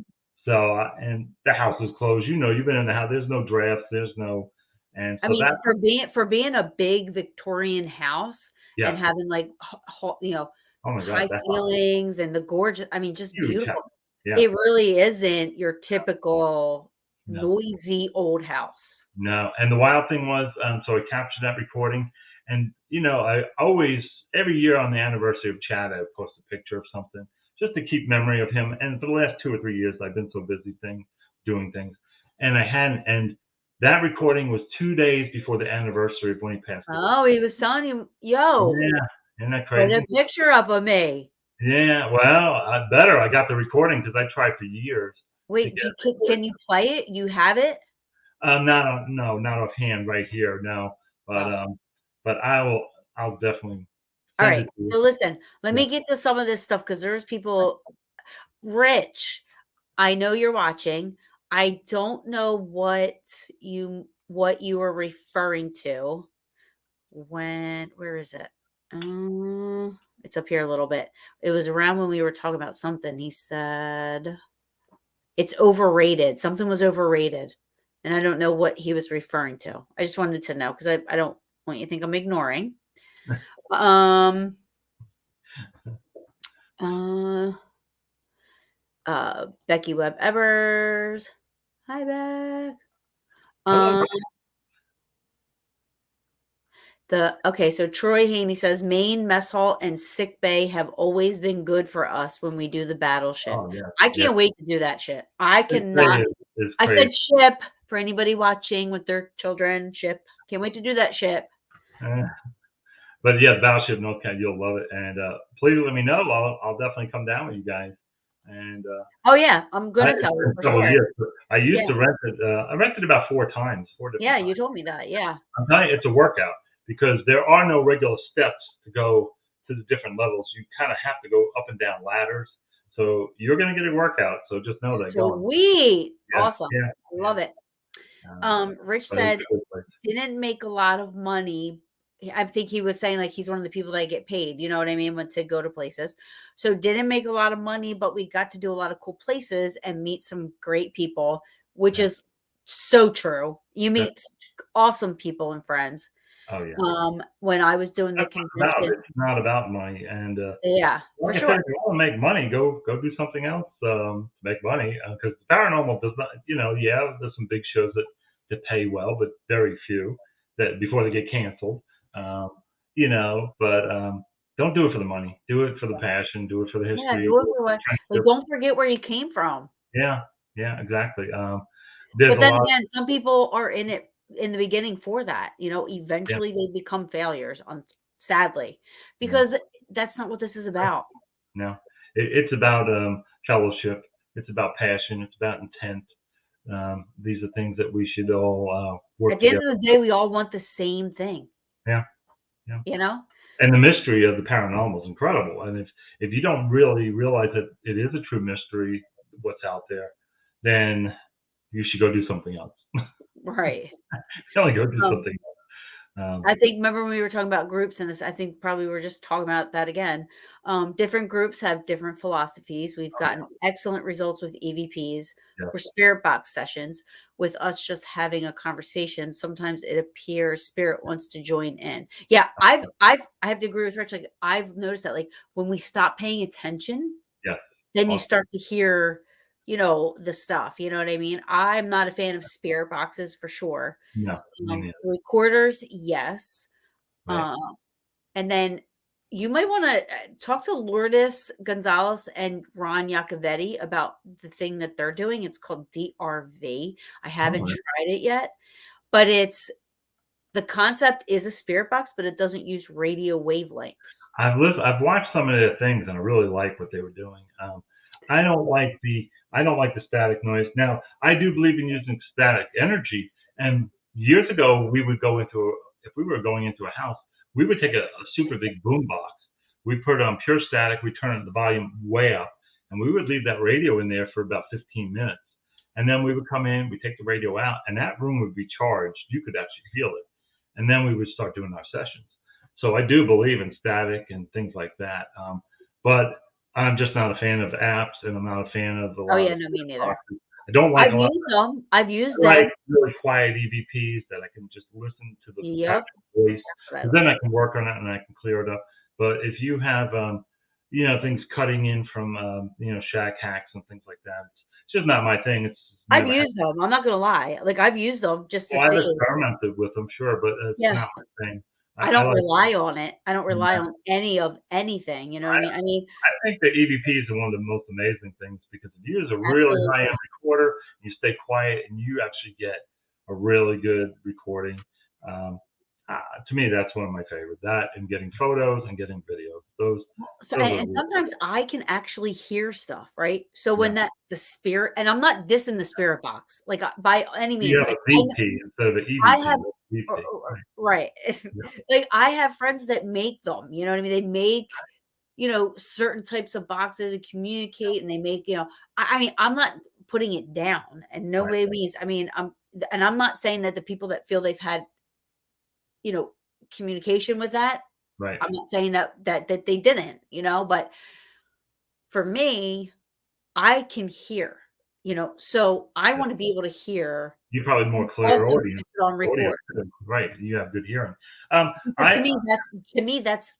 so, and the house is closed. You've been in the house. There's no drafts. There's no. And so I mean, for being a big Victorian house and having like, oh my God, high ceilings and the gorgeous. I mean, just beautiful. Yeah. It really isn't your typical noisy old house. No. And the wild thing was, so I captured that recording, and I always, every year on the anniversary of Chad, I would post a picture of something just to keep memory of him. And for the last 2 or 3 years, I've been so busy doing things, and I hadn't. And that recording was 2 days before the anniversary of when he passed away. Oh, he was telling you, yo, yeah, isn't that crazy? Put a picture up of me. Yeah, well, I got the recording because I tried for years. Wait, can you play it? You have it? Not offhand right here, no. But I'll definitely. All right. So listen, let me get to some of this stuff, because there's people. Rich, I know you're watching. I don't know what you were referring to. Where is it? It's up here a little bit. It was around when we were talking about something. He said it's overrated. Something was overrated. And I don't know what he was referring to. I just wanted to know, because I don't want you to think I'm ignoring. Becky Webb Evers. Hi, Beck. So Troy Haney says Maine mess hall and sick bay have always been good for us when we do the battleship. Oh, yeah. I can't wait to do that shit. I cannot. I said ship for anybody watching with their children. Ship. Can't wait to do that ship. But yeah, Battleship North Carolina, you'll love it. And please let me know. I'll definitely come down with you guys. And oh yeah, I'm gonna tell you for sure. Years. I used to rent it. I rented about 4 times. 4 different times. You told me that. Yeah. I'm telling you, it's a workout, because there are no regular steps to go to the different levels. You kind of have to go up and down ladders. So you're gonna get a workout. So just know that. Sweet. Yeah. Awesome. Yeah. I love it. Rich said didn't make a lot of money. I think he was saying like he's one of the people that get paid, you know what I mean, when to go to places. So didn't make a lot of money, but we got to do a lot of cool places and meet some great people, which is so true. You meet awesome people and friends. Oh yeah. When I was doing the convention, it's not about money, and for sure. If you want to make money, go do something else to make money, because paranormal does not. There's some big shows that pay well, but very few that before they get canceled. But don't do it for the money. Do it for the passion. Do it for the history. Do it for what? Don't forget where you came from. Yeah, Yeah, exactly. But There's a then lot. again, some people are in it in the beginning for that, Yeah, eventually they become failures on sadly, yeah. because that's not what this is about. No, it's about fellowship. It's about passion. It's about intent. These are things that we should all At work the end together. of the day, we all want the same thing, Yeah, yeah. you know? And the mystery of the paranormal is incredible. And if you don't really realize that it is a true mystery, what's out there, then you should go do something else. Right. Really go do Um, something else. I think remember when we were talking about groups and this, I think probably we're just talking about that again. Different groups have different philosophies. We've Oh, yeah, gotten excellent results with EVPs yeah, or spirit box sessions with us just having a conversation. Sometimes it appears spirit wants to join in. Yeah, I have to agree with Rich. Like I've noticed that like when we stop paying attention, yeah. then you Awesome. start to hear, the stuff. You know what I mean? I'm not a fan of spirit boxes for sure. No, me neither. Recorders, yes. Right. Uh, and then you might want to talk to Lourdes Gonzalez and Ron Iacovetti about the thing that they're doing. It's called DRV. I All haven't right. tried it yet, but the concept is a spirit box, but it doesn't use radio wavelengths. I've watched some of their things and I really like what they were doing. I don't like the static noise. Now I do believe in using static energy. And years ago, if we were going into a house, we would take a super big boom box. We put on pure static. We turn the volume way up, and we would leave that radio in there for about 15 minutes. And then we would come in, we take the radio out, and that room would be charged. You could actually feel it. And then we would start doing our sessions. So I do believe in static and things like that. But I'm just not a fan of apps, and I'm not a fan of a Oh lot yeah, of no, me neither. boxes. I don't like I've a lot. used them. I've used I like them. really quiet EVPs that I can just listen to the Yep. voice, But I because then like. I can work on it and I can clear it up. But if you have, things cutting in from, shack hacks and things like that, it's just not my thing. It's I've never. used them. I'm not gonna lie. Like I've used them just to Well, I've see. experimented with them, sure, but it's Yeah. not my thing. I I don't like. rely on it. I don't rely Yeah. on any of anything, you know what I mean? I mean, I think the EVPs are one of the most amazing things because if you use a really absolutely. high-end recorder, you stay quiet, and you actually get a really good recording. Um, to me, that's one of my favorites. That and getting photos and getting videos. So Those are and really, sometimes I can actually hear stuff, right? So yeah. when the spirit and I'm not dissing the spirit box, like, by any You means, have like, a VP instead of an I EVP. have That's VP. right. Yeah. Like, I have friends that make them, you know what I mean? They make, certain types of boxes and communicate, and they make, I mean, I'm not putting it down and no Right. way means, I mean, I'm not saying that the people that feel they've had, you know, communication with that, Right. I'm not saying that they didn't, but for me, I can hear, so I Yeah. want to be able to hear You're probably more and also clairaudient. put it on Audience, record. too. Right. You have good hearing. Um, Because I. to me, that's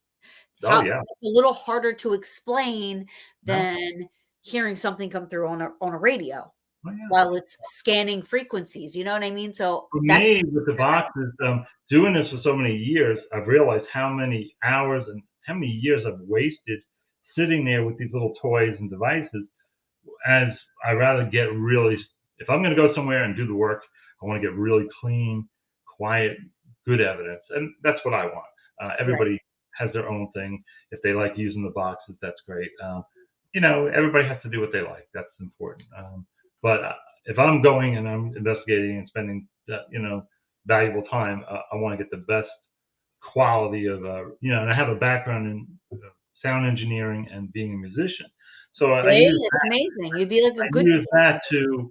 Oh how yeah. it's a little harder to explain No. than hearing something come through on a radio Oh yeah. while it's scanning frequencies, you know what I mean? So For that's me, with the boxes, doing this for so many years, I've realized how many hours and how many years I've wasted sitting there with these little toys and devices. As I rather get really, if I'm going to go somewhere and do the work, I want to get really clean, quiet, good evidence, and that's what I want. right, Everybody has their own thing. If they like using the boxes, that's great. Everybody has to do what they like. That's important. But if I'm going and I'm investigating and spending, valuable time, I want to get the best quality of, and I have a background in sound engineering and being a musician. So see, it's amazing. You'd be like a I good use that to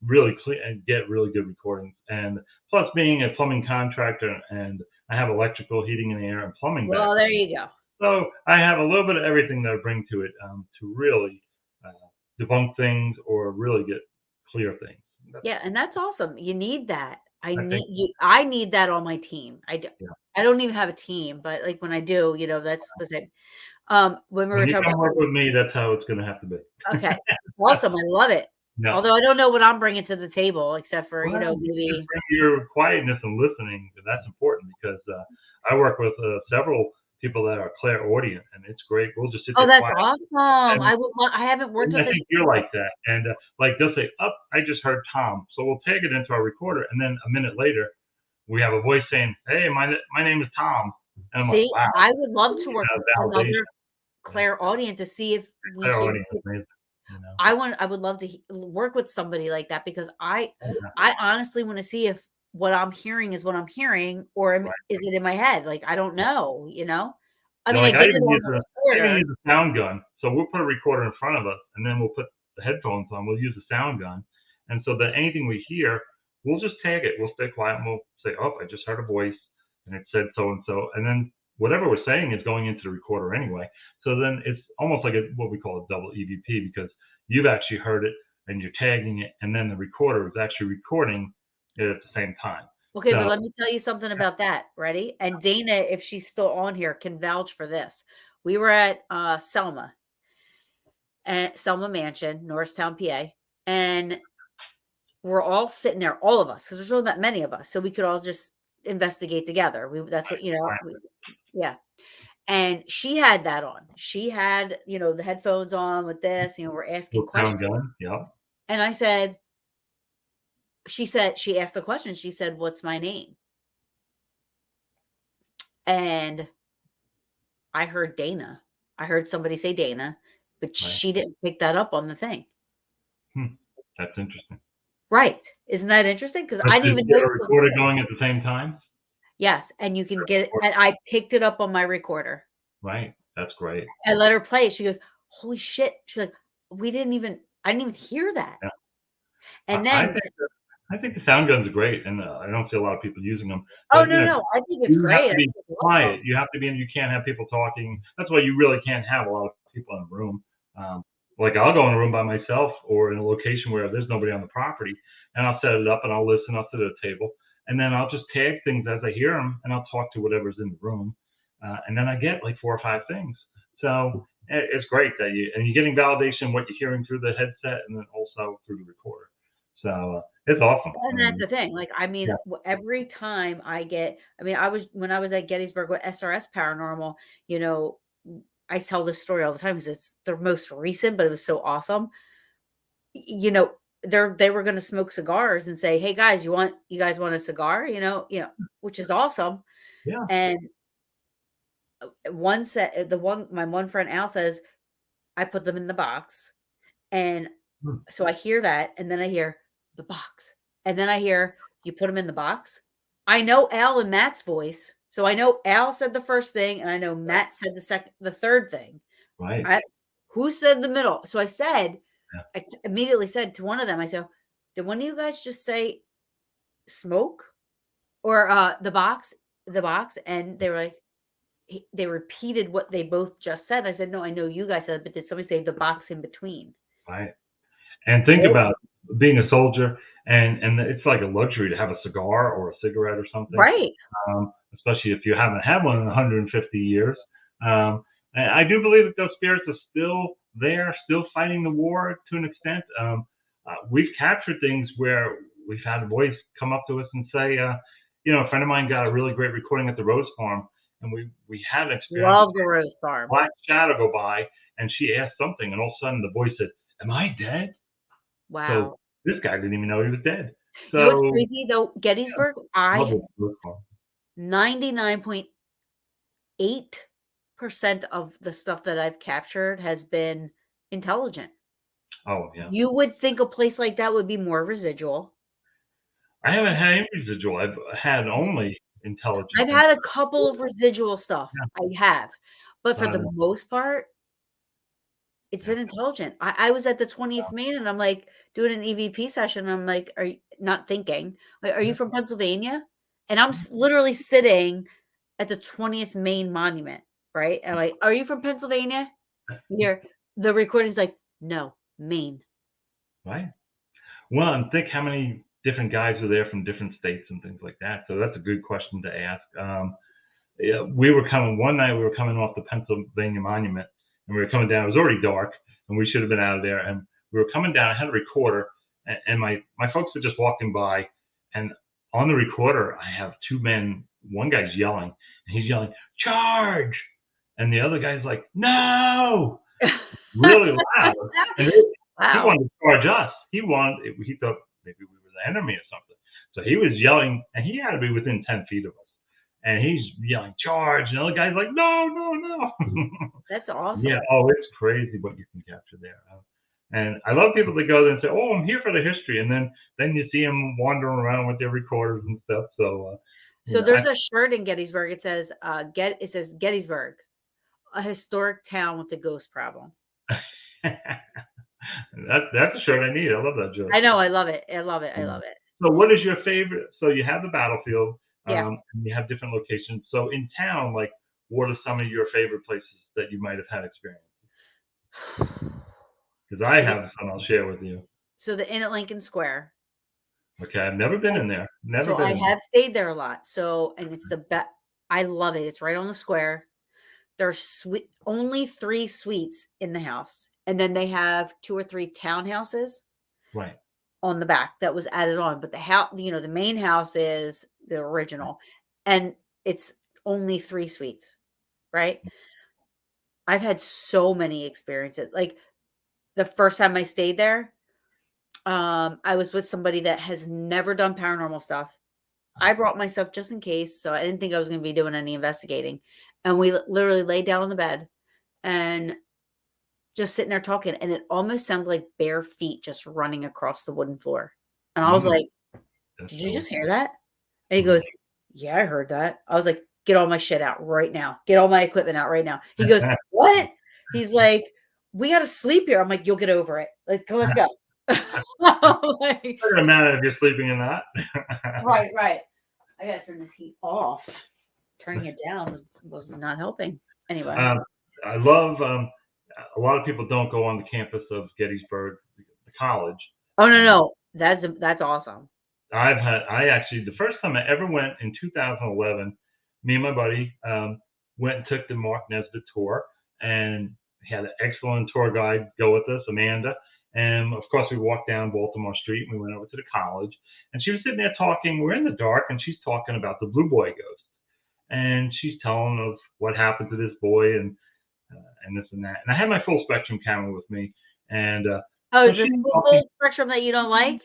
really clean and get really good recordings. And plus, being a plumbing contractor, and I have electrical, heating and air, and plumbing well, there background. you go. So I have a little bit of everything that I bring to it, to really uh, debunk things or really get clear things. Yeah, and that's awesome. You need that. I think, I need that on my team. yeah. I don't even have a team, but, like, when I do, that's the same. When we When were you talking come about work with me, that's how it's going to have to be. okay, awesome, I love it. No. Although I don't know what I'm bringing to the table except for, Well, you maybe bring your quietness and listening. That's important because I work with several people that are clairaudient, and it's great. We'll just sit Oh, there that's quiet. awesome. And, I haven't worked and I with think it. you're like that. And like they'll say, "Oh, I just heard Tom," so we'll tag it into our recorder, and then a minute later, we have a voice saying, "Hey, my name is Tom," and I'm like, See, "Wow, I would love to work with validation, another clairaudient to see if we hear. clairaudient, amazing." You know, I would love to work with somebody like that because oh, yeah, I honestly want to see if what I'm hearing is what I'm hearing or right. is it in my head? Like I don't know, you know. I And mean, I like get it on the I even recorder. use a sound gun. So we'll put a recorder in front of us, and then we'll put the headphones on. We'll use a sound gun, and so that anything we hear, we'll just tag it. We'll stay quiet, and we'll say, "Oh, I just heard a voice, and it said so and so," and then whatever we're saying is going into the recorder anyway. So then it's almost like what we call a double EVP because you've actually heard it and you're tagging it, and then the recorder is actually recording it at the same time. Okay, but So let me tell you something about that. Ready? And Dana, if she's still on here, can vouch for this. We were at Selma Mansion, Norristown, PA, and we're all sitting there, all of us, because there's not that many of us, so we could all just investigate together. That's what yeah. And she had that on. She had, the headphones on with this, we're asking with sound questions. gun, yeah, And she asked the question. She said, "What's my name?" And I heard Dana. I heard somebody say Dana, but right. she didn't pick that up on the thing. That's interesting. Right. Isn't that interesting? Because But I did didn't even you know get a this was a recorder thing. going at the same time? Yes, and you can get it. And I picked it up on my recorder. Right. That's great. I let her play it. She goes, "Holy shit." She's like, I didn't even hear that. Yeah. And I then, think the sound guns are great, and I don't see a lot of people using them. oh, But no, no, I think it's you have great. to be quiet. You have to be, and you can't have people talking. That's why you really can't have a lot of people in a room. Um, like I'll go in a room by myself or in a location where there's nobody on the property, and I'll set it up and I'll listen. I'll sit at a table, and then I'll just tag things as I hear them, and I'll talk to whatever's in the room, and then I get like 4 or 5 things. So it's great that you're getting validation what you're hearing through the headset, and then also through the recorder. So it's awesome. And that's the thing. Like, I mean, Yeah. every time when I was at Gettysburg with SRS Paranormal, I tell this story all the time because it's the most recent, but it was so awesome. You know, they were going to smoke cigars and say, "Hey guys, you guys want a cigar?" Which is awesome. Yeah. And my one friend Al says, "I put them in the box," and Hmm. so I hear that, and then I hear the box, and then I hear you put them in the box. I know Al and Matt's voice, so I know Al said the first thing, and I know Matt said the third thing. Right. Who said the middle? So Yeah. I immediately said to one of them, I said, "Did one of you guys just say smoke or the box?" And they were like, they repeated what they both just said. I said, "No, I know you guys said it, but did somebody say the box in between?" Right. And think Right. about being a soldier, and it's like a luxury to have a cigar or a cigarette or something, Right. especially if you haven't had one in 150 years. And I do believe that those spirits are still there, still fighting the war to an extent. We've captured things where we've had a voice come up to us and say, a friend of mine got a really great recording at the Rose Farm, and we had an experience. Love the Rose Farm. Black shadow go by, and she asked something, and all of a sudden the voice said, "Am I dead?" Wow. So this guy didn't even know he was dead. You know what's So crazy though? Gettysburg, love it. Rose Farm. 99.8% of the stuff that I've captured has been intelligent. Oh yeah. You would think a place like that would be more residual. I haven't had any residual. I've had only intelligent. I've had a couple of residual stuff. Yeah. I have. But for the know. most part, it's been intelligent. I was at the 20th Main and I'm like doing an EVP session. I'm like, are you not thinking? Like, are you from Pennsylvania? And I'm literally sitting at the 20th Main Monument, right? And I'm like, are you from Pennsylvania? Here, the recording's like, no, Maine. Right. Well, and think how many different guys are there from different states and things like that. So that's a good question to ask. Yeah, we were coming one night. We were coming off the Pennsylvania Monument, and we were coming down. It was already dark, and we should have been out of there. And we were coming down. I had a recorder, and my folks were just walking by, and on the recorder, I have 2 men. One guy's yelling, He's yelling, "Charge!" And the other guy's like, "No!" Really loud. And he Wow. wanted to charge us. He thought maybe we were the enemy or something. So he was yelling, and he had to be within 10 feet of us. And he's yelling, "Charge!" And the other guy's like, "No, no, no." That's awesome. Yeah. Oh, it's crazy what you can capture there. And I love people that go there and say, "Oh, I'm here for the history," and then you see them wandering around with their recorders and stuff. So, So there's a shirt in Gettysburg. It says, it says Gettysburg, a historic town with a ghost problem. that's a shirt I need. I love that joke. I know. I love it. I love it. I love it. So, what is your favorite? So, you have the battlefield. Yeah. And you have different locations. So, in town, like, what are some of your favorite places that you might have had experience? Because I have some I'll share with you. So the Inn at Lincoln Square. Okay, I've never been in there. Never been. I have stayed there a lot. So, and it's the best. I love it. It's right on the square. There's only 3 suites in the house, and then they have 2 or 3 townhouses Right on the back that was added on. But the house, the main house is the original, and it's only 3 suites. Right. I've had so many experiences. Like the first time I stayed there, I was with somebody that has never done paranormal stuff. I brought myself just in case, so I didn't think I was going to be doing any investigating. And we literally laid down on the bed and just sitting there talking, and it almost sounded like bare feet just running across the wooden floor. And I was like, "Did you just hear that?" And he goes, "Yeah, I heard that." I was like, "Get all my shit out right now. Get all my equipment out right now." He goes, "What?" He's like, "We got to sleep here." I'm like, "You'll get over it. Like, let's go." Like, it doesn't matter if you're sleeping or not. Right. I got to turn this heat off. Turning it down was not helping. Anyway. I love, a lot of people don't go on the campus of Gettysburg, the college. Oh, no. That's awesome. I actually, the first time I ever went in 2011, me and my buddy went and took the Mark Nesbitt tour, and had an excellent tour guide go with us, Amanda. And of course, we walked down Baltimore Street and we went over to the college. And she was sitting there talking. We're in the dark, and she's talking about the Blue Boy ghost. And she's telling of what happened to this boy and this and that. And I had my full spectrum camera with me. And so the full spectrum that you don't like?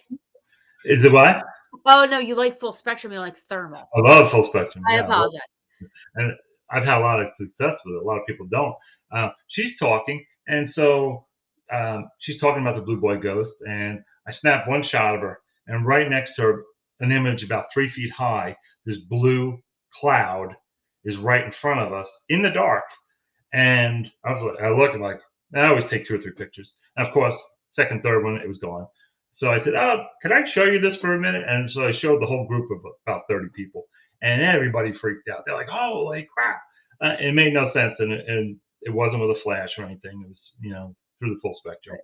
Is it what? Oh no, you like full spectrum. You like thermal. I love full spectrum. I apologize. And I've had a lot of success with it. A lot of people don't. She's talking, and so she's talking about the Blue Boy ghost, and I snapped one shot of her, and right next to her, an image about 3 feet high, this blue cloud is right in front of us in the dark. And I look and like, I always take 2 or 3 pictures. And of course, second, third one, it was gone. So I said, "Oh, can I show you this for a minute?" And so I showed the whole group of about 30 people, and everybody freaked out. They're like, "Holy crap!" It made no sense, and it wasn't with a flash or anything. It was, through the full spectrum.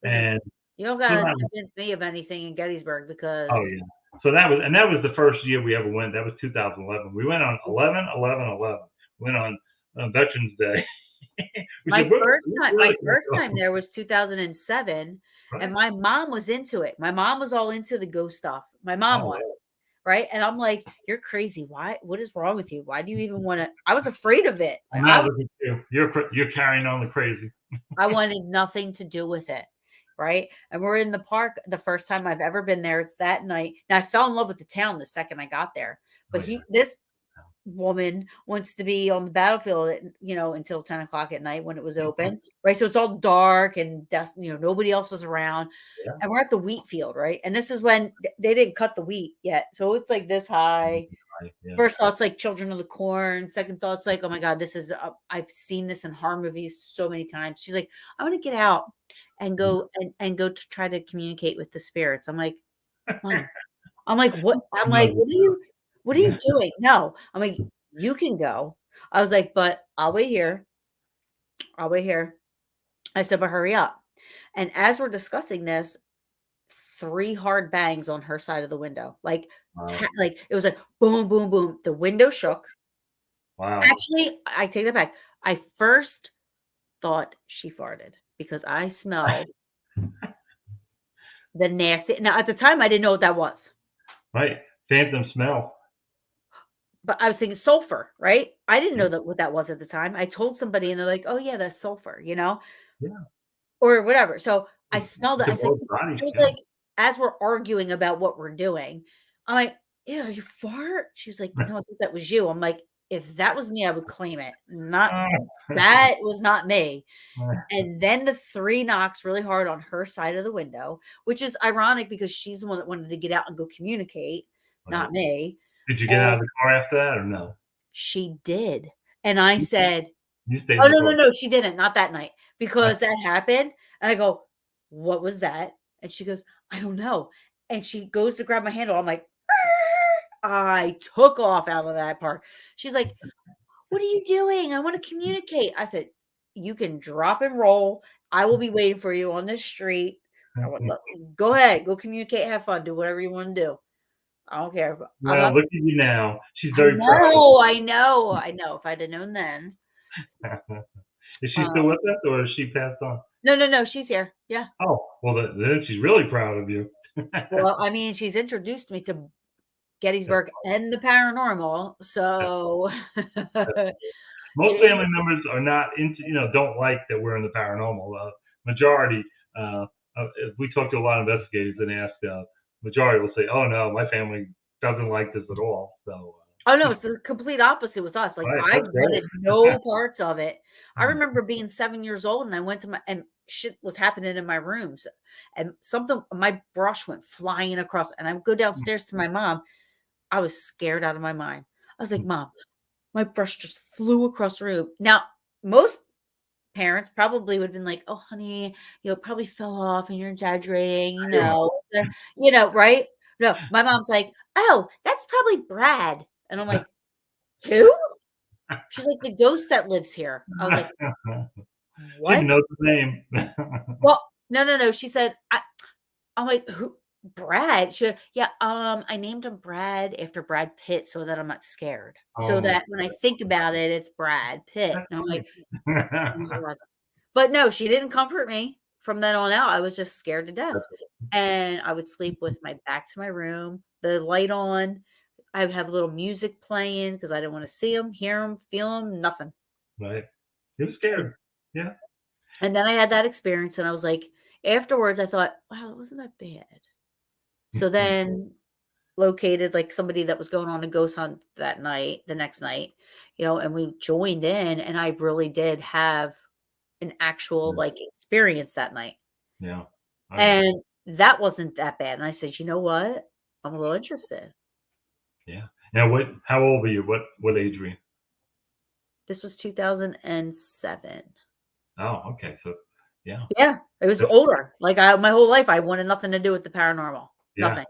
Listen, and you don't gotta convince me of anything in Gettysburg because. Oh yeah. So that was the first year we ever went. That was 2011. We went on 11/11/11. Went on Veterans Day. My first time there was 2007, right. And my mom was into it. My mom was all into the ghost stuff. My mom was, right? And I'm like, "You're crazy. Why? What is wrong with you? Why do you even want to?" I was afraid of it. You're carrying on the crazy. I wanted nothing to do with it, right? And we're in the park the first time I've ever been there. It's that night. Now I fell in love with the town the second I got there, but this woman wants to be on the battlefield at, until 10 o'clock at night when it was open, right? So it's all dark and dust, nobody else is around. Yeah. And we're at the wheat field, right? And this is when they didn't cut the wheat yet. So it's like this high. Yeah. First thought's like Children of the Corn. Second thought's like, oh my God, this is, I've seen this in horror movies so many times. She's like, I want to get out and go and go to try to communicate with the spirits. I'm like, Mom. I'm like, what? I'm like, what are you doing? No, I'm like, you can go. I was like, but I'll wait here. I said, but hurry up. And as we're discussing this, 3 hard bangs on her side of the window. Like it was like boom, boom, boom. The window shook. Wow. Actually, I take that back. I first thought she farted because I smelled the nasty. Now, at the time, I didn't know what that was. Right. Phantom smell. but I was thinking sulfur, right? I didn't know that what that was at the time. I told somebody and they're like, "Oh yeah, that's sulfur," Yeah. or whatever. So I It's smelled it. the both bodies, I was yeah. like, as we're arguing about what we're doing, I'm like, "Ew, did you fart?" She was like, "No, I think that was you." I'm like, "If that was me, I would claim it. Not that was not me." And then the 3 knocks really hard on her side of the window, which is ironic because she's the one that wanted to get out and go communicate, Right. not me. Did you get out of the car after that or no? She did. And I You said, you stayed "Oh, in the no, no, car. no, she didn't, not that night," because that happened, and I go, "What was that?" And she goes, "I don't know." And she goes to grab my handle, I'm like, I took off out of that park. She's like, "What are you doing? I wanna communicate." I said, "You can drop and roll. I will be waiting for you on this street. I would love go ahead, go communicate, have fun, do whatever you wanna do. I don't care, but I'm Well, not." look at you now. She's I very proud of know, I know, I know. If I'd have known then. you. Is she still Um, with us or has she passed on? no, no, no, she's here. Yeah. Oh, well, then she's really proud of you. Well, I mean, she's introduced me to Gettysburg and the paranormal, so Most she family members are not into, don't like that we're in the paranormal. Majority, if we talk to a lot of investigators and ask, majority will say, "Oh no, my family doesn't like this at all." So, oh, no, it's the complete opposite with us, like, right, I that's great. wanted no parts of it. I remember being 7 years old, and I went to my and shit was happening in my rooms, and something my brush went flying across, and I would go downstairs to my mom. I was scared out of my mind. I was like, "Mom, my brush just flew across the room." Now, most parents probably would have been like, "Oh, honey, it probably fell off and you're exaggerating, right?" No, my mom's like, "Oh, that's probably Brad." And I'm like, "Who?" She's like, "The ghost that lives here." I was like, She even "What?" knows his name. Well, no, no, no. She said, I'm like, "Who? Brad?" Yeah, I named him Brad after Brad Pitt so that I'm not scared. Oh So my that when I think about it, it's Brad Pitt. that's And I'm like, funny. "Oh my God." But no, she didn't comfort me from then on out. I was just scared to death. And I would sleep with my back to my room, the light on. I would have a little music playing because I didn't want to see him, hear him, feel him, nothing. Right. You're scared. Yeah. And then I had that experience and I was like, afterwards, I thought, wow, it wasn't that bad. So then located like somebody that was going on a ghost hunt that night, the next night, and we joined in and I really did have an actual like experience that night. Yeah. Oh, yeah. And that wasn't that bad, and I said, "You know what? I'm a little interested." Yeah. Now, how old were you? What age were you? This was 2007. Oh, okay. So, yeah. Yeah, it was That's older. Like, my whole life, I wanted nothing to do with the paranormal. yeah. Nothing.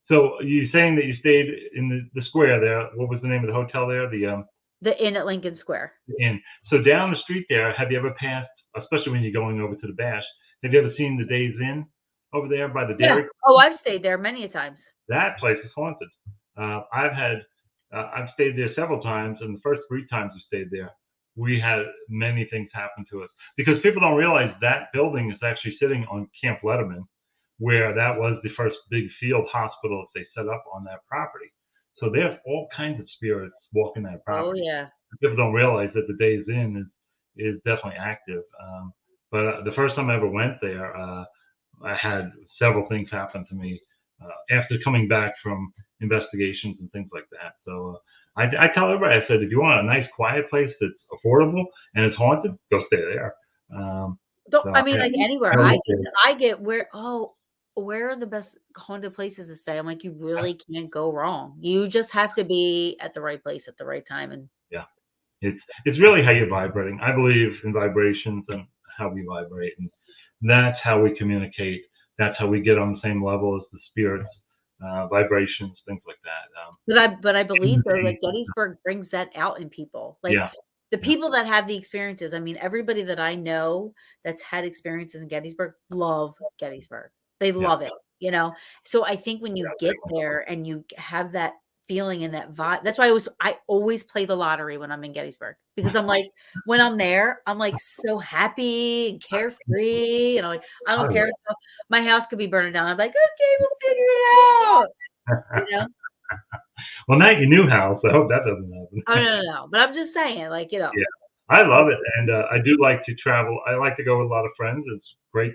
So you saying that you stayed in the square there? What was the name of the hotel there? The Inn at Lincoln Square. The inn. So down the street there, have you ever passed? Especially when you're going over to the Bash, have you ever seen the Days Inn over there by the Yeah. dairy? Oh, I've stayed there many a times. That place is haunted. I've stayed there several times, and the first 3 times we stayed there, we had many things happen to us because people don't realize that building is actually sitting on Camp Letterman, where that was the first big field hospital that they set up on that property. So there's all kinds of spirits walking that Oh, property. yeah. People don't realize that the Days Inn is definitely active. But the first time I ever went there, I had several things happen to me after coming back from investigations and things like that. So I tell everybody, I said, if you want a nice, quiet place that's affordable and it's haunted, go stay there. Don't So I mean, like, I anywhere. always I get where are the best haunted places to stay? I'm like, you really can't go wrong. You just have to be at the right place at the right time, and yeah, it's really how you're vibrating. I believe in vibrations and how we vibrate, and that's how we communicate. That's how we get on the same level as the spirits, vibrations, things like that. But I believe though that Gettysburg brings that out in people. Like, Yeah, the yeah, people that have the experiences, I mean, everybody that I know that's had experiences in Gettysburg love Gettysburg. They yeah. love it. So I think when you get there and you have that feeling and that vibe, that's why I always play the lottery when I'm in Gettysburg because I'm like, when I'm there, I'm like so happy and carefree, and I'm like, I don't care. So my house could be burning down. I'm like, okay, we'll figure it out. You know? Well, not your new house. I hope that doesn't happen. Oh, no. But I'm just saying, like, Yeah. I love it, and I do like to travel. I like to go with a lot of friends. It's great.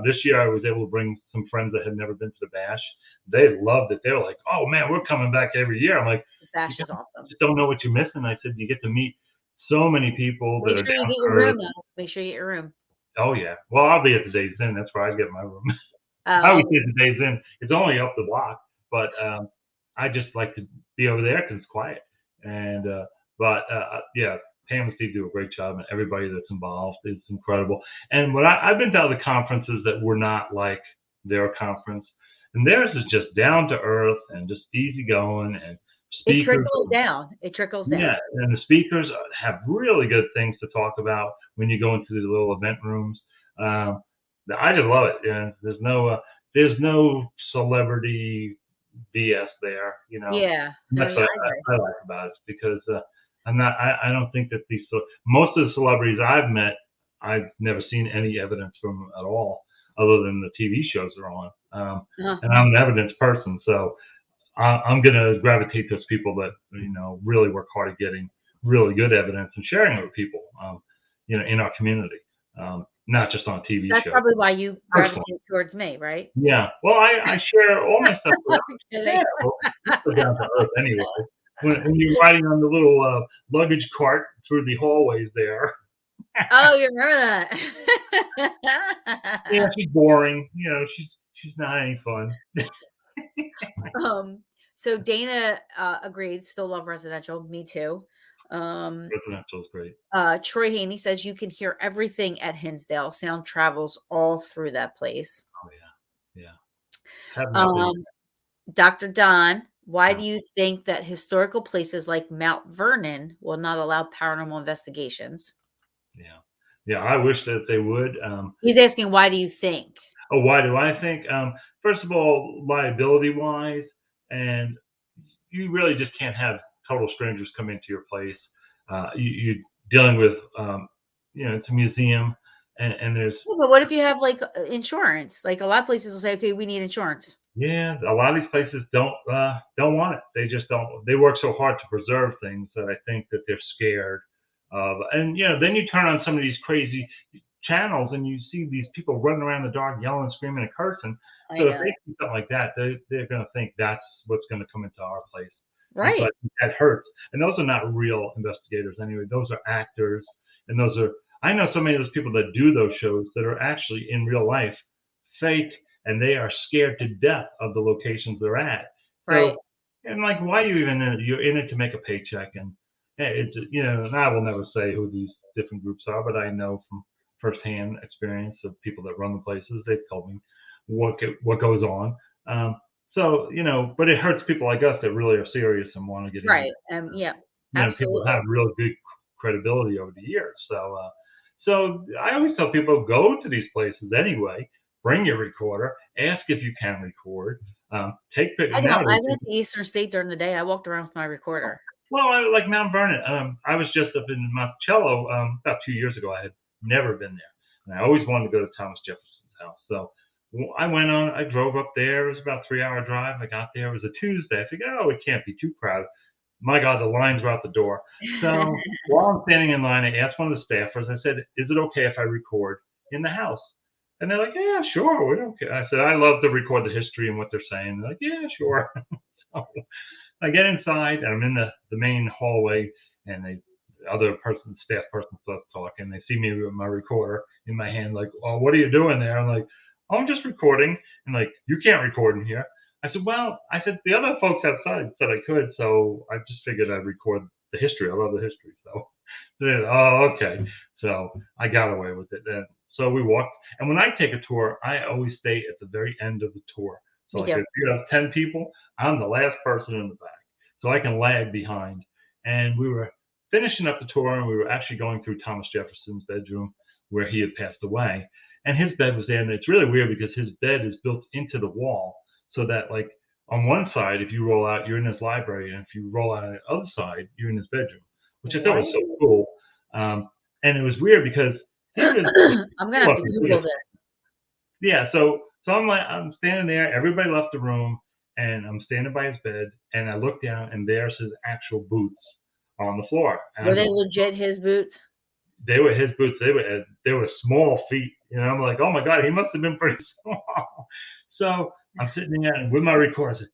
This year, I was able to bring some friends that had never been to the Bash. They loved it. They were like, "Oh man, we're coming back every year." I'm like, "You Bash guys is awesome. just don't know what you're missing." I said, "You get to meet so many people that Make are sure you down get to your earth." room, though. Make sure you get your room. Oh yeah. Well, I'll be at the Days Inn. That's where I get my room. I always Oh, say the Days Inn. It's only up the block, but I just like to be over there because it's quiet. And yeah, Pam and Steve do a great job, and everybody that's involved is incredible. And I've been to other conferences that were not like their conference, and theirs is just down to earth and just easy going, and it speakers. trickles down. It trickles down. Yeah, and the speakers have really good things to talk about when you go into the little event rooms. Um, I just love it. Yeah, there's no celebrity BS there. Yeah. No, That's yeah, what I agree. I like about it because I don't think that most of the celebrities I've met, I've never seen any evidence from at all, other than the TV shows they're on. Uh-huh. And I'm an evidence person, so I'm going to gravitate to those people that really work hard at getting really good evidence and sharing it with people, in our community, not just on TV That's shows. probably why you Personal. gravitate towards me, right? Yeah. Well, I share all my stuff with I'm kidding. yeah, well, we're down to earth anyway. When you're riding on the little luggage cart through the hallways there, Oh, you remember yeah, that? she's boring. She's not any fun. So Dana agreed, still love residential. Me too. Residential is great. Troy Haney says you can hear everything at Hinsdale. Sound travels all through that place. Oh yeah. Have not been. Dr. Don, why Yeah. do you think that historical places like Mount Vernon will not allow paranormal investigations? Yeah. I wish that they would. He's asking, why do you think? Oh, why do I think? First of all, liability wise, and you really just can't have total strangers come into your place. You're dealing with, it's a museum, and there's Yeah, but what if you have like insurance? Like a lot of places will say, okay, we need insurance. a lot of these places don't want it. They just don't. They work so hard to preserve things that I think that they're scared of. And then you turn on some of these crazy channels and you see these people running around the dark, yelling, screaming, and cursing. I So if know. they see something like that, they're going to think that's what's going to come into our place. And so Right. I think that hurts. And those are not real investigators anyway. Those are actors, and those are. I know so many of those people that do those shows that are actually in real life fake, and they are scared to death of the locations they're at. Right. So, and like, why are you even in it? You're in it to make a paycheck, and it's and I will never say who these different groups are, but I know from firsthand experience of people that run the places. They've told me what goes on. But it hurts people like us that really are serious and want to get in. Right. Yeah. People Absolutely. have real good credibility over the years. So I always tell people go to these places anyway. Bring your recorder. Ask if you can record. Take pictures. I know. I went to Eastern State during the day. I walked around with my recorder. Well, I like Mount Vernon. I was just up in Monticello about 2 years ago. I had never been there, and I always wanted to go to Thomas Jefferson's house. So I went on. I drove up there. It was about a 3-hour drive. I got there. It was a Tuesday. I figured, oh, it can't be too crowded. My God, the lines were out the door. So while I'm standing in line, I asked one of the staffers. I said, "Is it okay if I record in the house?" And they're like, "Yeah, sure. We don't care." I said, "I love to record the history and what they're saying." They're like, "Yeah, sure." So I get inside, and I'm in the main hallway, and the staff person starts talking. They see me with my recorder in my hand, like, "Oh, what are you doing there?" I'm like, "Oh, I'm just recording." And like, "You can't record in here." I said, "Well," I said, "the other folks outside said I could, so I just figured I'd record the history. I love the history." So, oh, okay. So I got away with it. And so we walked. And when I take a tour, I always stay at the very end of the tour. So Me like too. if you have 10 people, I'm the last person in the back. So I can lag behind. And we were finishing up the tour, and we were actually going through Thomas Jefferson's bedroom where he had passed away. And his bed was there. And it's really weird because his bed is built into the wall. So that, like, on one side, if you roll out, you're in his library, and if you roll out on the other side, you're in his bedroom, which I thought was so cool. And it was weird because he was. I'm gonna have to Google this. Yeah, so I'm standing there. Everybody left the room, and I'm standing by his bed, and I look down, and there's his actual boots on the floor. And Were I'm they going, legit his boots? they were his boots. They were small feet. I'm like, oh my God, he must have been pretty small. So I'm sitting there and with my recorder, I said,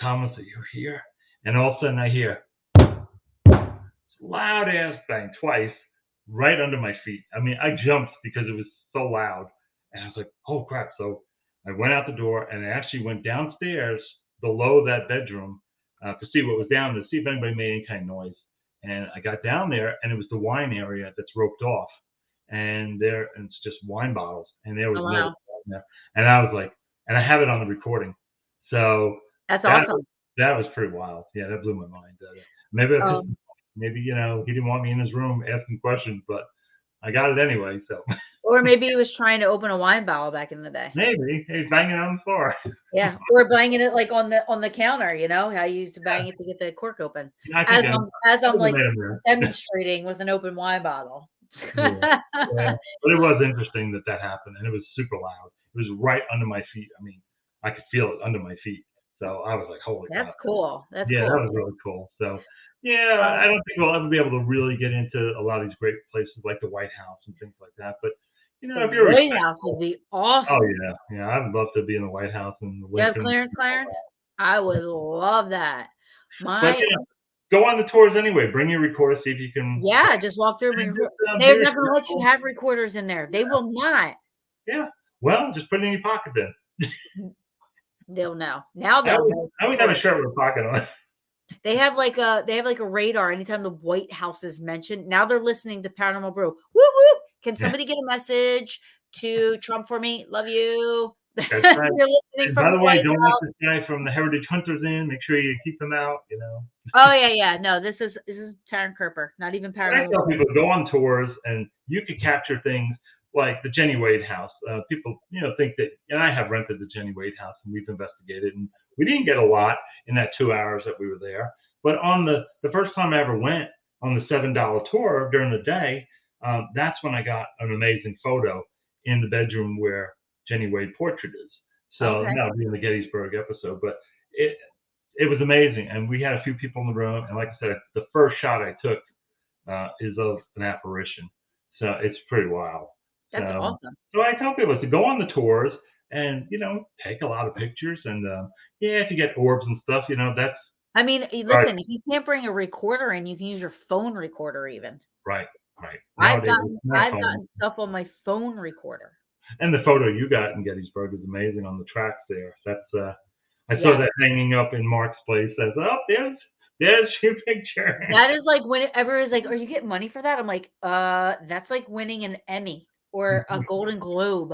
Thomas, are you here? And all of a sudden I hear loud ass bang twice right under my feet. I mean, I jumped because it was so loud. And I was like, oh crap. So I went out the door and I actually went downstairs below that bedroom to see what was down, to see if anybody made any kind of noise. And I got down there and it was the wine area that's roped off. And it's just wine bottles. And there was Oh, no wow. wine there. And I was like, and I have it on the recording. So That's that awesome. that was pretty wild. Yeah, that blew my mind. Maybe that's just, maybe he didn't want me in his room asking questions, but I got it anyway. So Or maybe he was trying to open a wine bottle back in the day. maybe he's banging on the floor. Yeah, or banging it like on the counter. You know how you used to bang it to get the cork open. I think As I'm like made him there. demonstrating with an open wine bottle. Yeah. But it was interesting that happened, and it was super loud. It was right under my feet. I mean, I could feel it under my feet. So I was like, holy That's God. cool. That's Yeah, cool. that was really cool. So, yeah, I don't think we'll ever be able to really get into a lot of these great places like the White House and things like that. But, if The you're White House would be awesome. oh, yeah. I'd love to be in the White House and the You have Lincoln. Clarence? I would love that. But, go on the tours anyway. Bring your recorder, see if you can. Yeah, just walk through. They're not going to let you have recorders in there. They will not. Yeah. Well, just put it in your pocket then. They'll know. Now they'll know. I always have a shirt with a pocket on it. They have like a radar anytime the White House is mentioned. Now they're listening to Paranormal Brew. Whoop whoop. Can somebody get a message to Trump for me? Love you. That's right. You're listening from By the way, White don't House. let this guy from the Heritage Hunters in. Make sure you keep him out, Oh yeah. No, this is Taryn Kerper, not even I Paranormal. tell people, go on tours and you could capture things like the Jenny Wade house. People, think that, and I have rented the Jenny Wade house and we've investigated, and we didn't get a lot in that 2 hours that we were there. But on the first time I ever went on the $7 tour during the day, that's when I got an amazing photo in the bedroom where Jenny Wade portrait is. So that'll be in the Gettysburg episode, but it was amazing. And we had a few people in the room. And like I said, the first shot I took is of an apparition. So it's pretty wild. That's awesome. So I tell people to go on the tours and, take a lot of pictures. And if you get orbs and stuff, that's. I mean, listen, if you can't bring a recorder in, you can use your phone recorder even. Right. I've gotten stuff on my phone recorder. And the photo you got in Gettysburg is amazing on the tracks there. That's I saw that hanging up in Mark's place. As there's your picture. That is like whenever is like, are you getting money for that? I'm like, that's like winning an Emmy or a Golden Globe.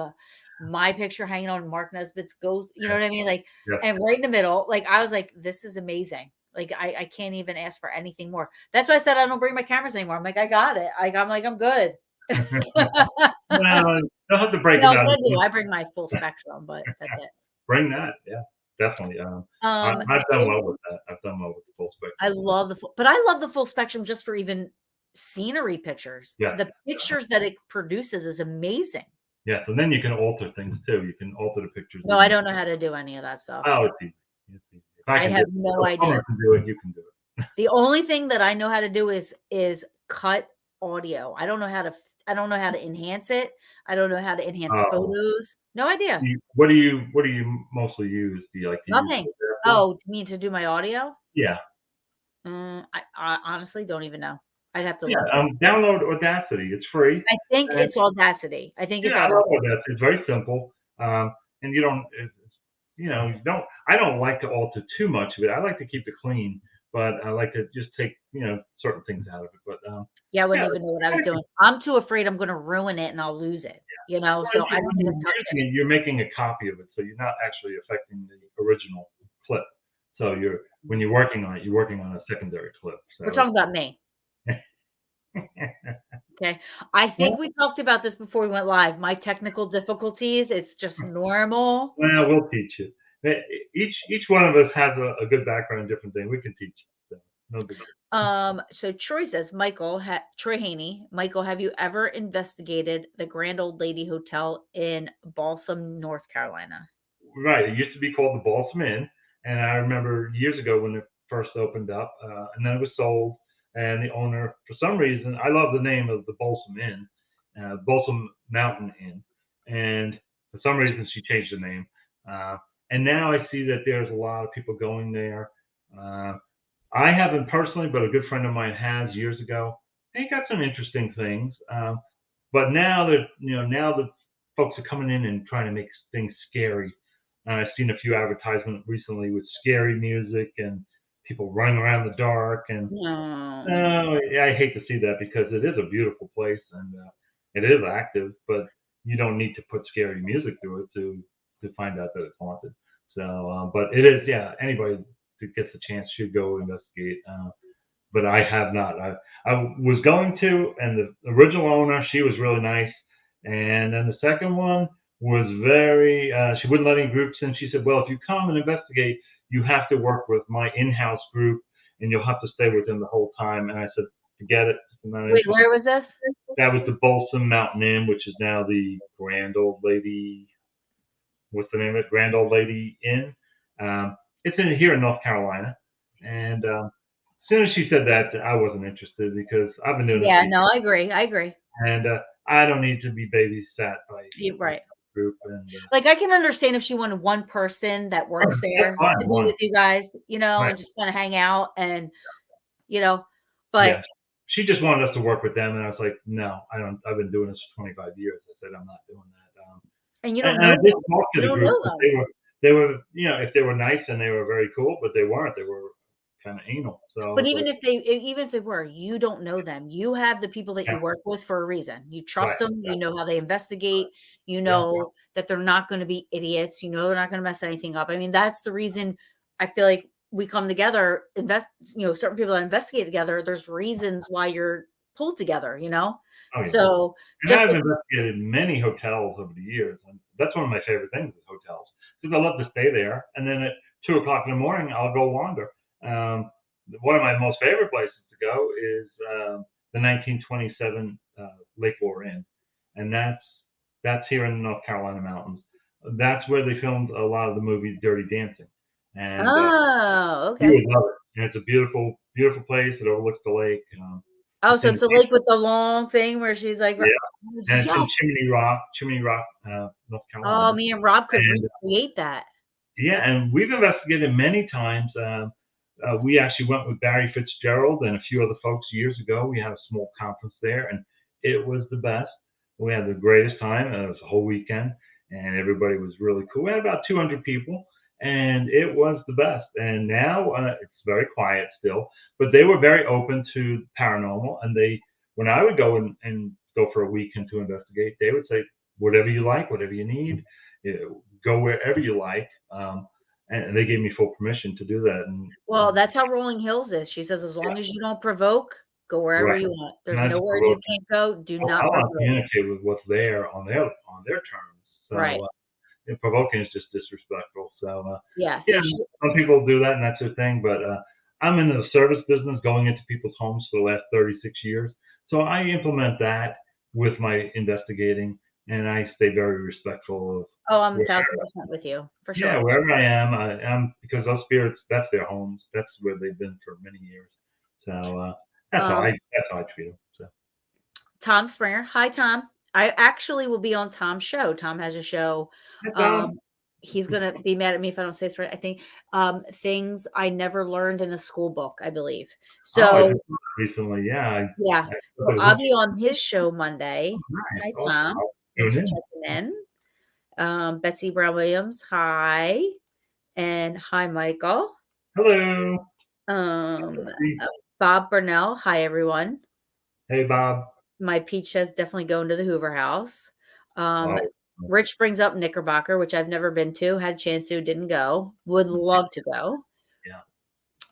My picture hanging on Mark Nesbitt's ghost. You know what I mean? Like, and right in the middle, like I was like, this is amazing. Like I can't even ask for anything more. That's why I said I don't bring my cameras anymore. I'm like, I got it. I'm good. Well, you'll have to break it out. I bring my full spectrum, but that's it. Bring that, yeah, definitely. I've done well with that. I've done well with the full spectrum. I love the full spectrum just for even scenery pictures. Yeah. The pictures that it produces is amazing. Yes, and then you can alter things too. You can alter the pictures. No, I don't know how to do any of that stuff. Oh, it's easy. I have no idea. Can do it. You can do it. The only thing that I know how to do is cut audio. I don't know how to enhance it. I don't know how to enhance photos. No idea. What do you mostly use? Do you like to nothing? You mean to do my audio? Yeah. I honestly don't even know. I'd have to look. Download Audacity. It's free. I think it's Audacity. I think it's Audacity. I love Audacity. It's very simple. And you don't. I don't like to alter too much of it. I like to keep it clean, but I like to just take certain things out of it. But I wouldn't even know what I was doing. I'm too afraid I'm going to ruin it and I'll lose it. So I don't even touch it. You're making a copy of it, so you're not actually affecting the original clip. So when you're working on it, you're working on a secondary clip. So. We're talking about me. Okay. I think we talked about this before we went live. My technical difficulties, it's just normal. Well, we'll teach you. Each one of us has a good background in different things. We can teach you. So no big deal. So Troy says, Troy Haney, Michael, have you ever investigated the Grand Old Lady Hotel in Balsam, North Carolina? Right. It used to be called the Balsam Inn. And I remember years ago when it first opened up, and then it was sold. And the owner, for some reason, I love the name of the Balsam Inn, Balsam Mountain Inn, and for some reason she changed the name. Uh, and now I see that there's a lot of people going there. Uh, I haven't personally, but a good friend of mine has years ago. They got some interesting things. But now that folks are coming in and trying to make things scary. I've seen a few advertisements recently with scary music and people running around the dark. And No. I hate to see that because it is a beautiful place and it is active, but you don't need to put scary music to it to find out that it's haunted. So, but it is, yeah. Anybody who gets a chance should go investigate. But I have not. I was going to, and the original owner, she was really nice, and then the second one was very. She wouldn't let any groups in. She said, "Well, if you come and investigate, you have to work with my in-house group, and you'll have to stay with them the whole time." And I said, "Forget it. I'm not Wait, interested." where was this? That was the Balsam Mountain Inn, which is now the Grand Old Lady. What's the name of it? Grand Old Lady Inn. It's here in North Carolina, and as soon as she said that, I wasn't interested because I've been doing this Yeah, for no, I agree. I agree. and I don't need to be babysat by You're a right. group. And Like, I can understand if she wanted one person that works that's there fine. to be One, with you guys, right? and just kind of hang out and, Yeah. but She just wanted us to work with them, and I was like, no, I don't. I've been doing this for 25 years. I said I'm not doing that. and you don't And know I did them. talk to You the don't group, know but them. they were, if they were nice and they were very cool, but they weren't. They were kind of anal. So I But was like, even if they were, you don't know them. You have the people that yeah, you work with for a reason. You right, trust them. You know how they investigate. You yeah, know that they're not going to be idiots. You know they're not going to mess anything up. I mean, that's the reason I feel like we come together, certain people that investigate together. There's reasons why you're pulled together, oh yeah. So And just I've like, investigated many hotels over the years, and that's one of my favorite things is hotels because I love to stay there. And then at 2 o'clock in the morning, I'll go wander. Um, One of my most favorite places to go is the 1927 Lake Lore Inn, and that's here in the North Carolina mountains. That's where they filmed a lot of the movie Dirty Dancing, and oh, you okay. would love it. And it's a beautiful, beautiful place. It overlooks the lake. Oh, It's so in it's a lake with the long thing where she's like, yeah, and it's in yes. Chimney Rock, North Oh, Carolina. me and Rob could And recreate that. yeah, and we've investigated many times. We actually went with Barry Fitzgerald and a few other folks years ago. We had a small conference there, and it was the best. We had the greatest time. And it was a whole weekend, and everybody was really cool. We had about 200 people, and it was the best. And now it's very quiet still, but they were very open to paranormal. And when I would go and go for a weekend to investigate, they would say, whatever you like, whatever you need, go wherever you like. And they gave me full permission to do that. Well, that's how Rolling Hills is. She says, as long as you don't provoke, go wherever right, you want. There's not just nowhere you provoking. can't go. Do I not want to provoke. communicate with what's there on their terms. Right. So provoking is just disrespectful. So Yeah. yeah, So she, some people do that, and that's their thing. But I'm in the service business, going into people's homes for the last 36 years. So I implement that with my investigating, and I stay very respectful of oh, I'm where 1000% with you for yeah, sure. wherever I am, because those spirits, that's their homes. That's where they've been for many years. So Um, that's how I treat them. So Tom Springer. Hi, Tom. I actually will be on Tom's show. Tom has a show. that's He's gonna be mad at me if I don't say this right. I think things I never learned in a school book, I believe. I So just saw that recently. Yeah, yeah. I thought So it was I'll be interesting. on his show Monday. Nice, Hi, awesome. Tom. I'll Thanks tune for in. checking in. Betsy Brown Williams, hi. And hi, Michael. Hello. Um, Bob Burnell, hi, everyone. Hey, Bob. My peach says definitely going to the Hoover House. Wow. Rich brings up Knickerbocker, which I've never been to, had a chance to, didn't go, would love to go.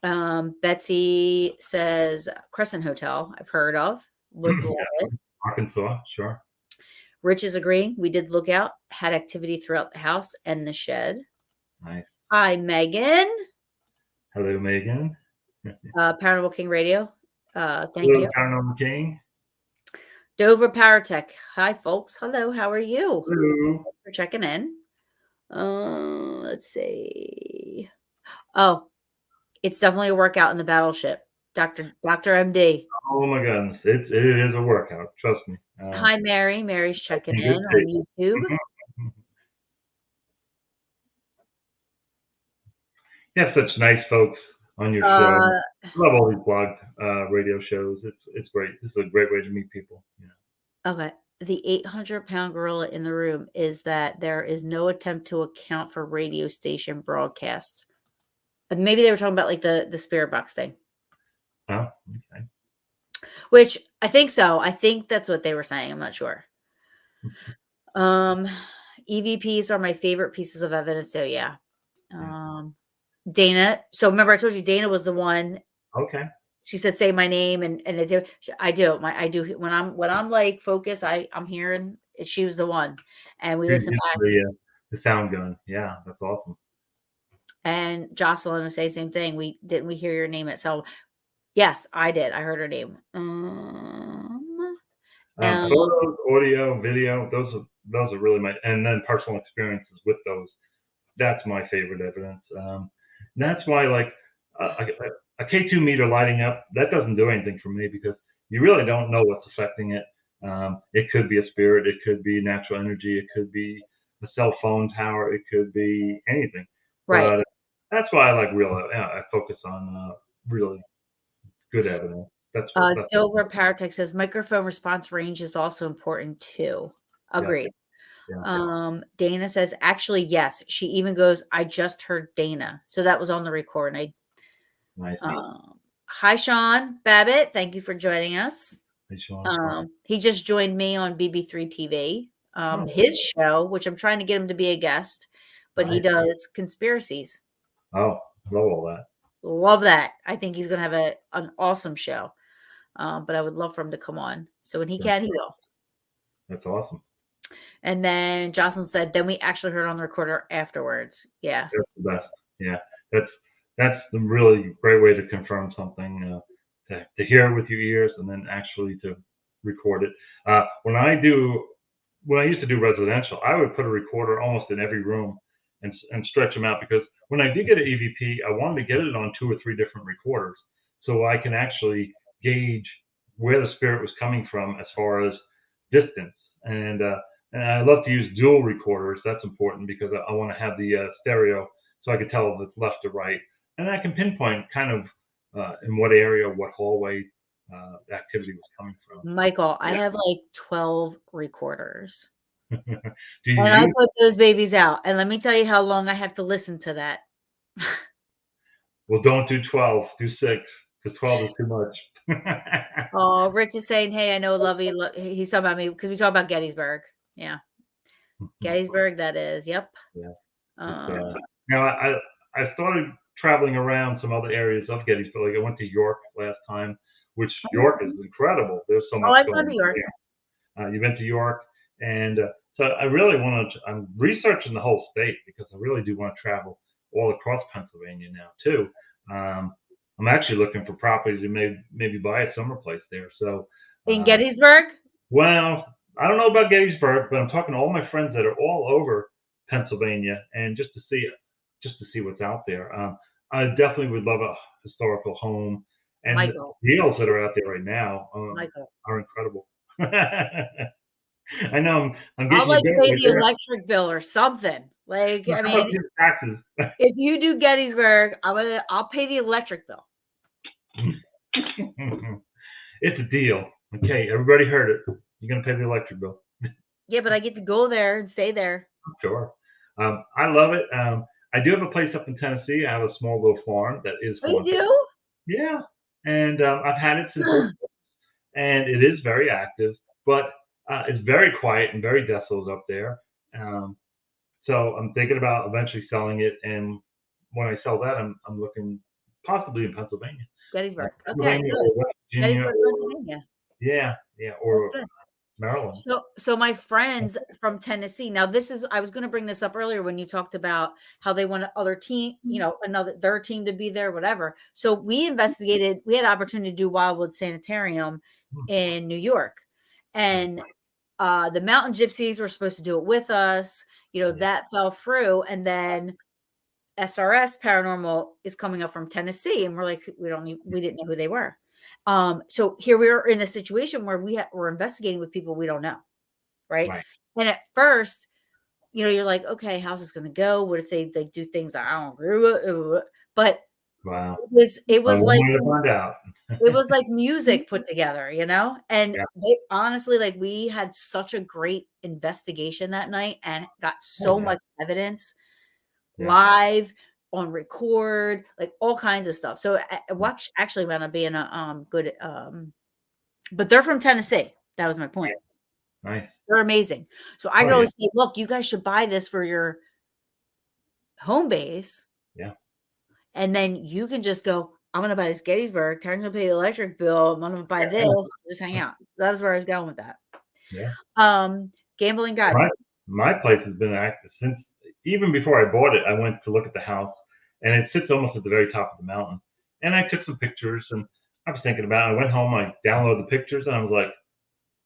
Yeah. Betsy says Crescent Hotel, I've heard of, would love it. Arkansas, sure. Rich is agreeing. We did look out, had activity throughout the house and the shed. Nice. Hi, Megan. Hello, Megan. Paranormal King Radio. Thank Hello, you. Paranormal King. Dover Power Tech. Hi, folks. Hello. How are you? Hello. Thanks for checking in. Let's see. Oh, it's definitely a workout in the battleship. Dr. MD. Oh my goodness, it is a workout. Trust me. Hi, Mary. Mary's checking In in good on shape. YouTube. You have such nice folks on your show. Uh, I love all these blog radio shows. It's great. This is a great way to meet people. okay. The 800-pound gorilla in the room is that there is no attempt to account for radio station broadcasts. And maybe they were talking about like the spirit box thing, Oh, okay. which I think so. I think that's what they were saying. I'm not sure. EVPs are my favorite pieces of evidence. So yeah. Dana. So remember I told you Dana was the one. Okay. She said, "Say my name," and I do. I do. I do when I'm like focused. I'm hearing. She was the one, and we listened back. The sound gun. Yeah, that's awesome. And Jocelyn was saying the same thing. We hear your name itself. Yes, I did. I heard her name. Photos, audio, video. Those are really and then personal experiences with those. That's my favorite evidence. That's why like a K2 meter lighting up, that doesn't do anything for me because you really don't know what's affecting it. It could be a spirit, it could be natural energy, it could be a cell phone tower, it could be anything. right. But that's why I like I focus on really good evidence. That's Dover Paratech says microphone response range is also important too. Agreed. Yeah. Dana says, actually, yes. She even goes, I just heard Dana. So that was on the recording. Nice. Hi, Sean Babbitt. Thank you for joining us. Hey, Sean. He just joined me on BB3 TV, his show, which I'm trying to get him to be a guest, but he does conspiracies. Oh, love all that. Love that. I think he's going to have an awesome show. But I would love for him to come on. So when he can, he will. That's awesome. And then Jocelyn said, then we actually heard on the recorder afterwards. Yeah. That's the best. Yeah. That's the really great way to confirm something, to hear it with your ears and then actually to record it. When I used to do residential, I would put a recorder almost in every room and stretch them out because when I did get an EVP, I wanted to get it on 2 or 3 different recorders so I can actually gauge where the spirit was coming from as far as distance. And I love to use dual recorders. That's important because I want to have the stereo so I can tell if it's left or right. And I can pinpoint kind of in what area, what hallway the activity was coming from. Michael, I have like 12 recorders. And I put those babies out. And let me tell you how long I have to listen to that. Well, don't do 12, do 6, because 12 is too much. Oh, Rich is saying, hey, I know Lovey. He's talking about me because we talk about Gettysburg. Yeah. Gettysburg, that is. Yep. Yeah. Now, I started traveling around some other areas of Gettysburg. Like I went to York last time, which York is incredible. There's so much going on York. You went to York, and so I really I'm researching the whole state because I really do want to travel all across Pennsylvania now too. I'm actually looking for properties to maybe buy a summer place there. So in Gettysburg? Well, I don't know about Gettysburg, but I'm talking to all my friends that are all over Pennsylvania, and just to see what's out there. I definitely would love a historical home, and Michael. the deals that are out there right now are incredible. I know I'm getting. I'll like pay the electric bill or something. Like I mean, taxes. If you do Gettysburg, I'll pay the electric bill. It's a deal. Okay, everybody heard it. You're gonna pay the electric bill. Yeah, but I get to go there and stay there. Sure. I love it. I do have a place up in Tennessee. I have a small little farm that is haunted. You do? Yeah. And I've had it since and it is very active, but it's very quiet and very desolate up there. So I'm thinking about eventually selling it, and when I sell that, I'm looking possibly in Pennsylvania. Gettysburg. Okay. Gettysburg, Pennsylvania. Yeah, or Maryland. So my friends from Tennessee. Now I was going to bring this up earlier when you talked about how they want other team, their team to be there, whatever. So we investigated. We had the opportunity to do Wildwood Sanitarium in New York, and the Mountain Gypsies were supposed to do it with us. That fell through, and then SRS Paranormal is coming up from Tennessee, and we're like, we didn't know who they were. So here we are in a situation where we're investigating with people we don't know, right? And at first, you're like, okay, how's this going to go? What if they do things that I don't agree with? But wow, it was like to find out. it was like music put together, and Yeah. they honestly, like, we had such a great investigation that night and got so much evidence live on record, like all kinds of stuff. So watch actually wound up being a good but they're from Tennessee. That was my point. Nice. They're amazing. So I could always say, look, you guys should buy this for your home base. Yeah. And then you can just go, I'm going to buy this Gettysburg. Terrence will pay the electric bill. I'm going to buy this. Just hang out. That was where I was going with that. Yeah. Gambling God. My place has been active since even before I bought it. I went to look at the house, and it sits almost at the very top of the mountain. And I took some pictures, and I was thinking about it. I went home, I downloaded the pictures, and I was like,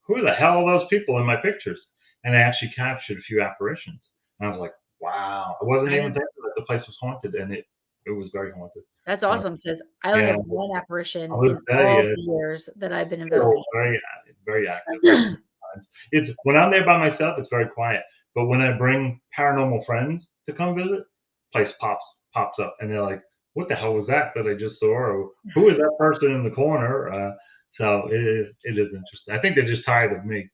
who the hell are those people in my pictures? And I actually captured a few apparitions. And I was like, wow. I wasn't even thinking that the place was haunted, and it was very haunted. That's awesome, because I only have one apparition in all the years that I've been investigating. Very active. It's when I'm there by myself, it's very quiet. But when I bring paranormal friends to come visit, place pops up, and they're like, "What the hell was that I just saw? Or who is that person in the corner?" So it is interesting. I think they're just tired of me.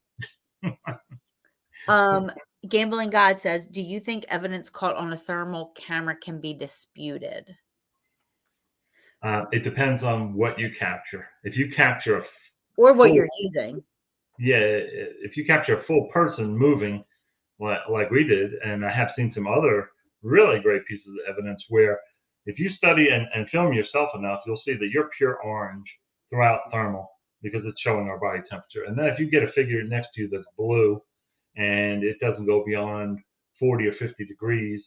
Gambling God says, do you think evidence caught on a thermal camera can be disputed? It depends on what you capture. If you capture or what you're using. Yeah, if you capture a full person moving like we did, and I have seen some other really great pieces of evidence where if you study and film yourself enough, you'll see that you're pure orange throughout thermal because it's showing our body temperature. And then if you get a figure next to you that's blue and it doesn't go beyond 40 or 50 degrees,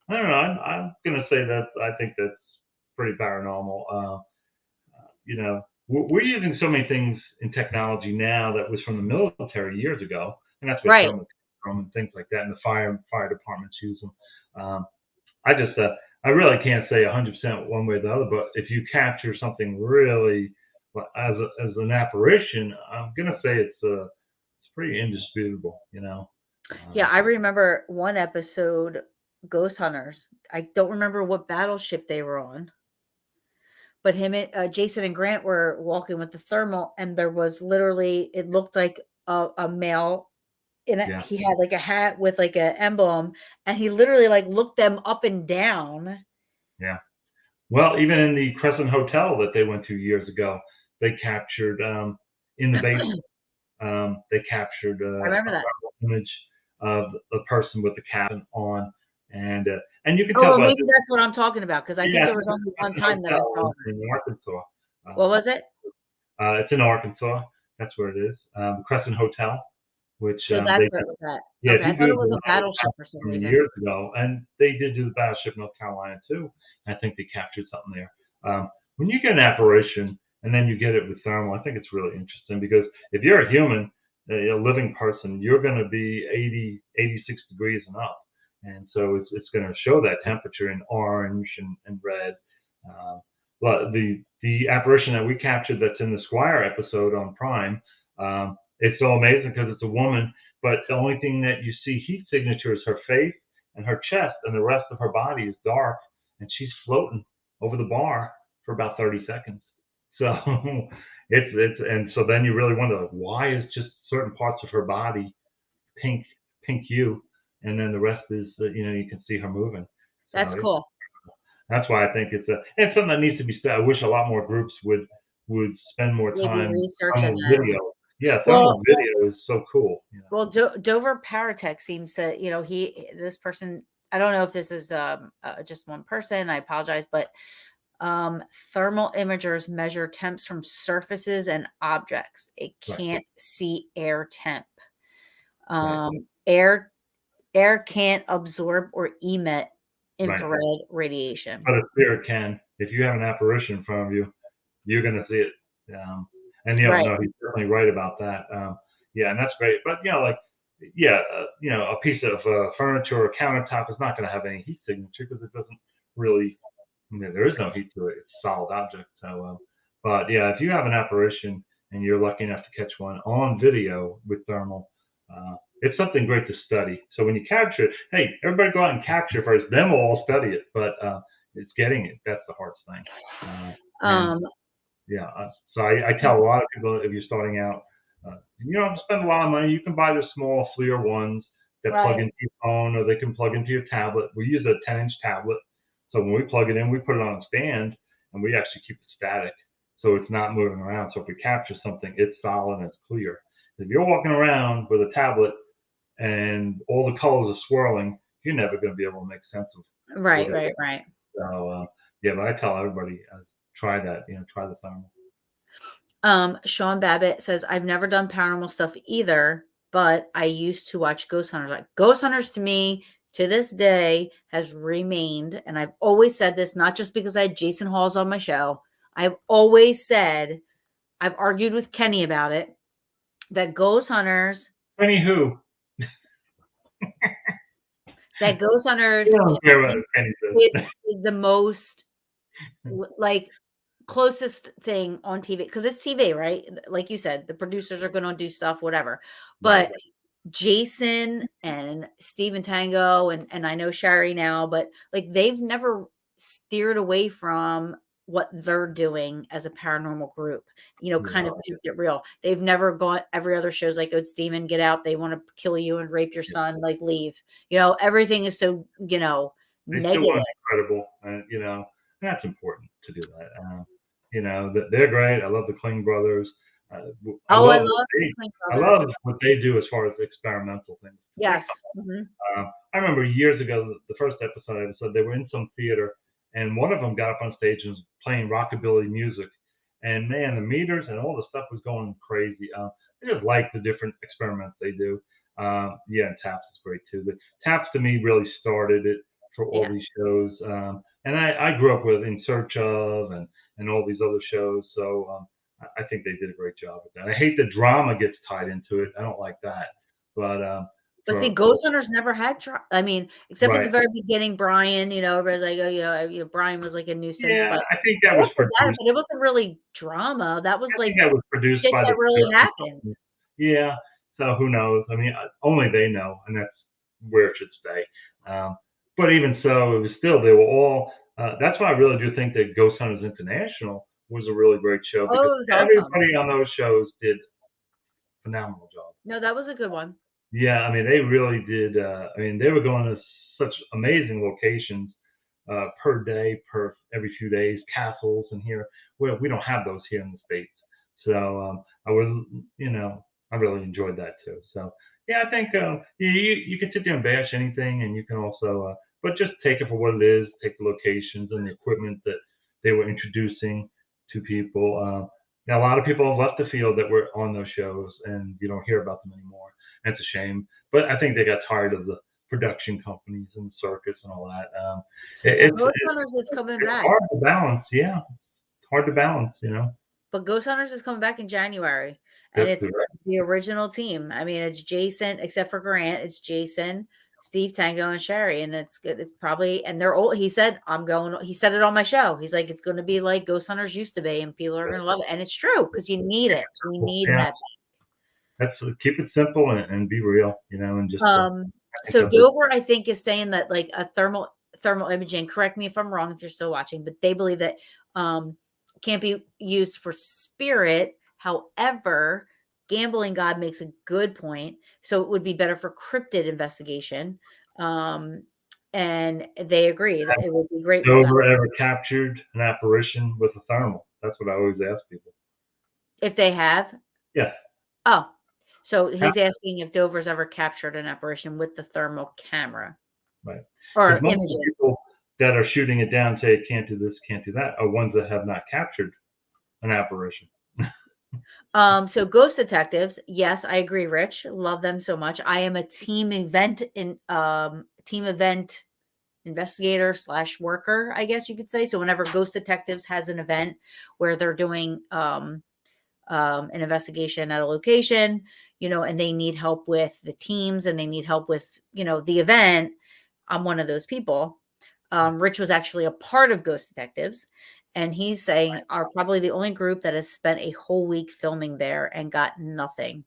I don't know. I'm going to say that I think that's pretty paranormal. We're using so many things in technology now that was from the military years ago, and that's what thermal and things like that, and the fire departments use them. I really can't say 100% one way or the other, but if you capture something really as an apparition, I'm gonna say it's pretty indisputable, Yeah, I remember one episode, Ghost Hunters. I don't remember what battleship they were on, but him and Jason and Grant were walking with the thermal, and there was literally, it looked like a male. He had like a hat with like an emblem, and he literally like looked them up and down. Yeah. Well, even in the Crescent Hotel that they went to years ago, they captured in the basement. They captured I remember that image of the person with the cap on, and you can tell. Oh, maybe that's what I'm talking about, because I think there was only one time that I saw it. In Arkansas. What was it? It's in Arkansas. That's where it is. The Crescent Hotel, which so that's where it was at. Yeah, okay, I thought it was a battleship for some reason. Years ago, and they did do the battleship North Carolina too. I think they captured something there. When you get an apparition and then you get it with thermal, I think it's really interesting because if you're a human, a living person, you're going to be 80, 86 degrees and up. And so it's going to show that temperature in orange and red. But the apparition that we captured that's in the Squire episode on Prime, it's so amazing because it's a woman, but the only thing that you see heat signature is her face and her chest, and the rest of her body is dark, and she's floating over the bar for about 30 seconds. So and so then you really wonder, like, why is just certain parts of her body pink hue, and then the rest is you can see her moving. So that's cool. That's why I think it's something that needs to be said. I wish a lot more groups would spend more time researching on video. Yeah, thermal video is so cool. Well, Dover Paratech seems to, this person, I don't know if this is just one person, I apologize, but thermal imagers measure temps from surfaces and objects. It can't see air temp. Air can't absorb or emit infrared radiation. But a spirit can. If you have an apparition in front of you, you're going to see it. And no, he's certainly right about that. And that's great. But a piece of furniture or countertop is not going to have any heat signature because it doesn't really, there is no heat to it. It's a solid object. So, but yeah, if you have an apparition and you're lucky enough to catch one on video with thermal, it's something great to study. So when you capture it, hey, everybody go out and capture first, then we'll all study it. But it's getting it. That's the hardest thing. Yeah. So I tell a lot of people, if you're starting out, you don't have to spend a lot of money. You can buy the small FLIR ones that plug into your phone, or they can plug into your tablet. We use a 10-inch tablet. So when we plug it in, we put it on a stand, and we actually keep it static, so it's not moving around. So if we capture something, it's solid and it's clear. If you're walking around with a tablet and all the colors are swirling, you're never going to be able to make sense of Right. So yeah, but I tell everybody, try that. Try the thermal. Sean Babbitt says, I've never done paranormal stuff either, but I used to watch Ghost Hunters. Like, Ghost Hunters to me, to this day, has remained, and I've always said this, not just because I had Jason Halls on my show. I've always said, I've argued with Kenny about it, that Ghost Hunters. Kenny who? That Ghost Hunters is the most, like, closest thing on TV, because it's TV, right? Like you said, the producers are going to do stuff, whatever. But Jason and Steven Tango and I know Shari now, but like they've never steered away from what they're doing as a paranormal group, kind of keep it real. They've never gone, every other show's like, oh, it's demon, get out. They want to kill you and rape your son, like leave. Everything is so, negative. Incredible. And, that's important to do that. They're great. I love the Kling brothers. I love what they do as far as experimental things. Yes. I remember years ago, the first episode, they were in some theater, and one of them got up on stage and was playing rockabilly music. And man, the meters and all the stuff was going crazy. I just like the different experiments they do. And Taps is great too. But Taps to me really started it for all these shows. And I grew up with In Search Of and all these other shows. So I think they did a great job with that. I hate the drama gets tied into it. I don't like that. But see, Ghost Hunters never had I mean, except for the very beginning, Brian, everybody's like, Brian was like a nuisance. Yeah, but I think that was produced. But it wasn't really drama. That was that was produced shit by that really happened. Yeah. So who knows? I mean, only they know, and that's where it should stay. But even so, it was still, they were all, that's why I really do think that Ghost Hunters International was a really great show, because everybody on those shows did a phenomenal job. No, that was a good one. Yeah, I mean, they really did. They were going to such amazing locations per day, every few days, castles, and here we don't have those here in the States. So I really enjoyed that too. So yeah, I think you can sit there and bash anything, and you can also, but just take it for what it is. Take the locations and the equipment that they were introducing to people. Now, a lot of people have left the field that were on those shows, and you don't hear about them anymore. That's a shame. But I think they got tired of the production companies and the circus and all that. Ghost Hunters is coming back. It's hard to balance. Yeah. It's hard to balance, But Ghost Hunters is coming back in January. And it's the original team. I mean, it's Jason, except for Grant. It's Jason, Steve Tango, and Shari. And it's good. It's probably, and they're old. He said, he said it on my show. He's like, it's going to be like Ghost Hunters used to be, and people are going to love it. And it's true, because you need it. We need that. That's keep it simple and be real, and just. So Dover, I think, is saying that like a thermal imaging. Correct me if I'm wrong, if you're still watching, but they believe that can't be used for spirit. However, Gambling God makes a good point. So it would be better for cryptid investigation. And they agreed. It would be great. Dover ever captured an apparition with a thermal? That's what I always ask people. If they have? Yes. Oh. So he's asking if Dover's ever captured an apparition with the thermal camera. Right. Or most people that are shooting it down say can't do this, can't do that, are ones that have not captured an apparition. So ghost detectives, yes, I agree, Rich. Love them so much. I am a team event investigator / worker, I guess you could say. So whenever Ghost Detectives has an event where they're doing an investigation at a location, and they need help with the teams and they need help with, the event, I'm one of those people. Rich was actually a part of Ghost Detectives, and he's saying are probably the only group that has spent a whole week filming there and got nothing.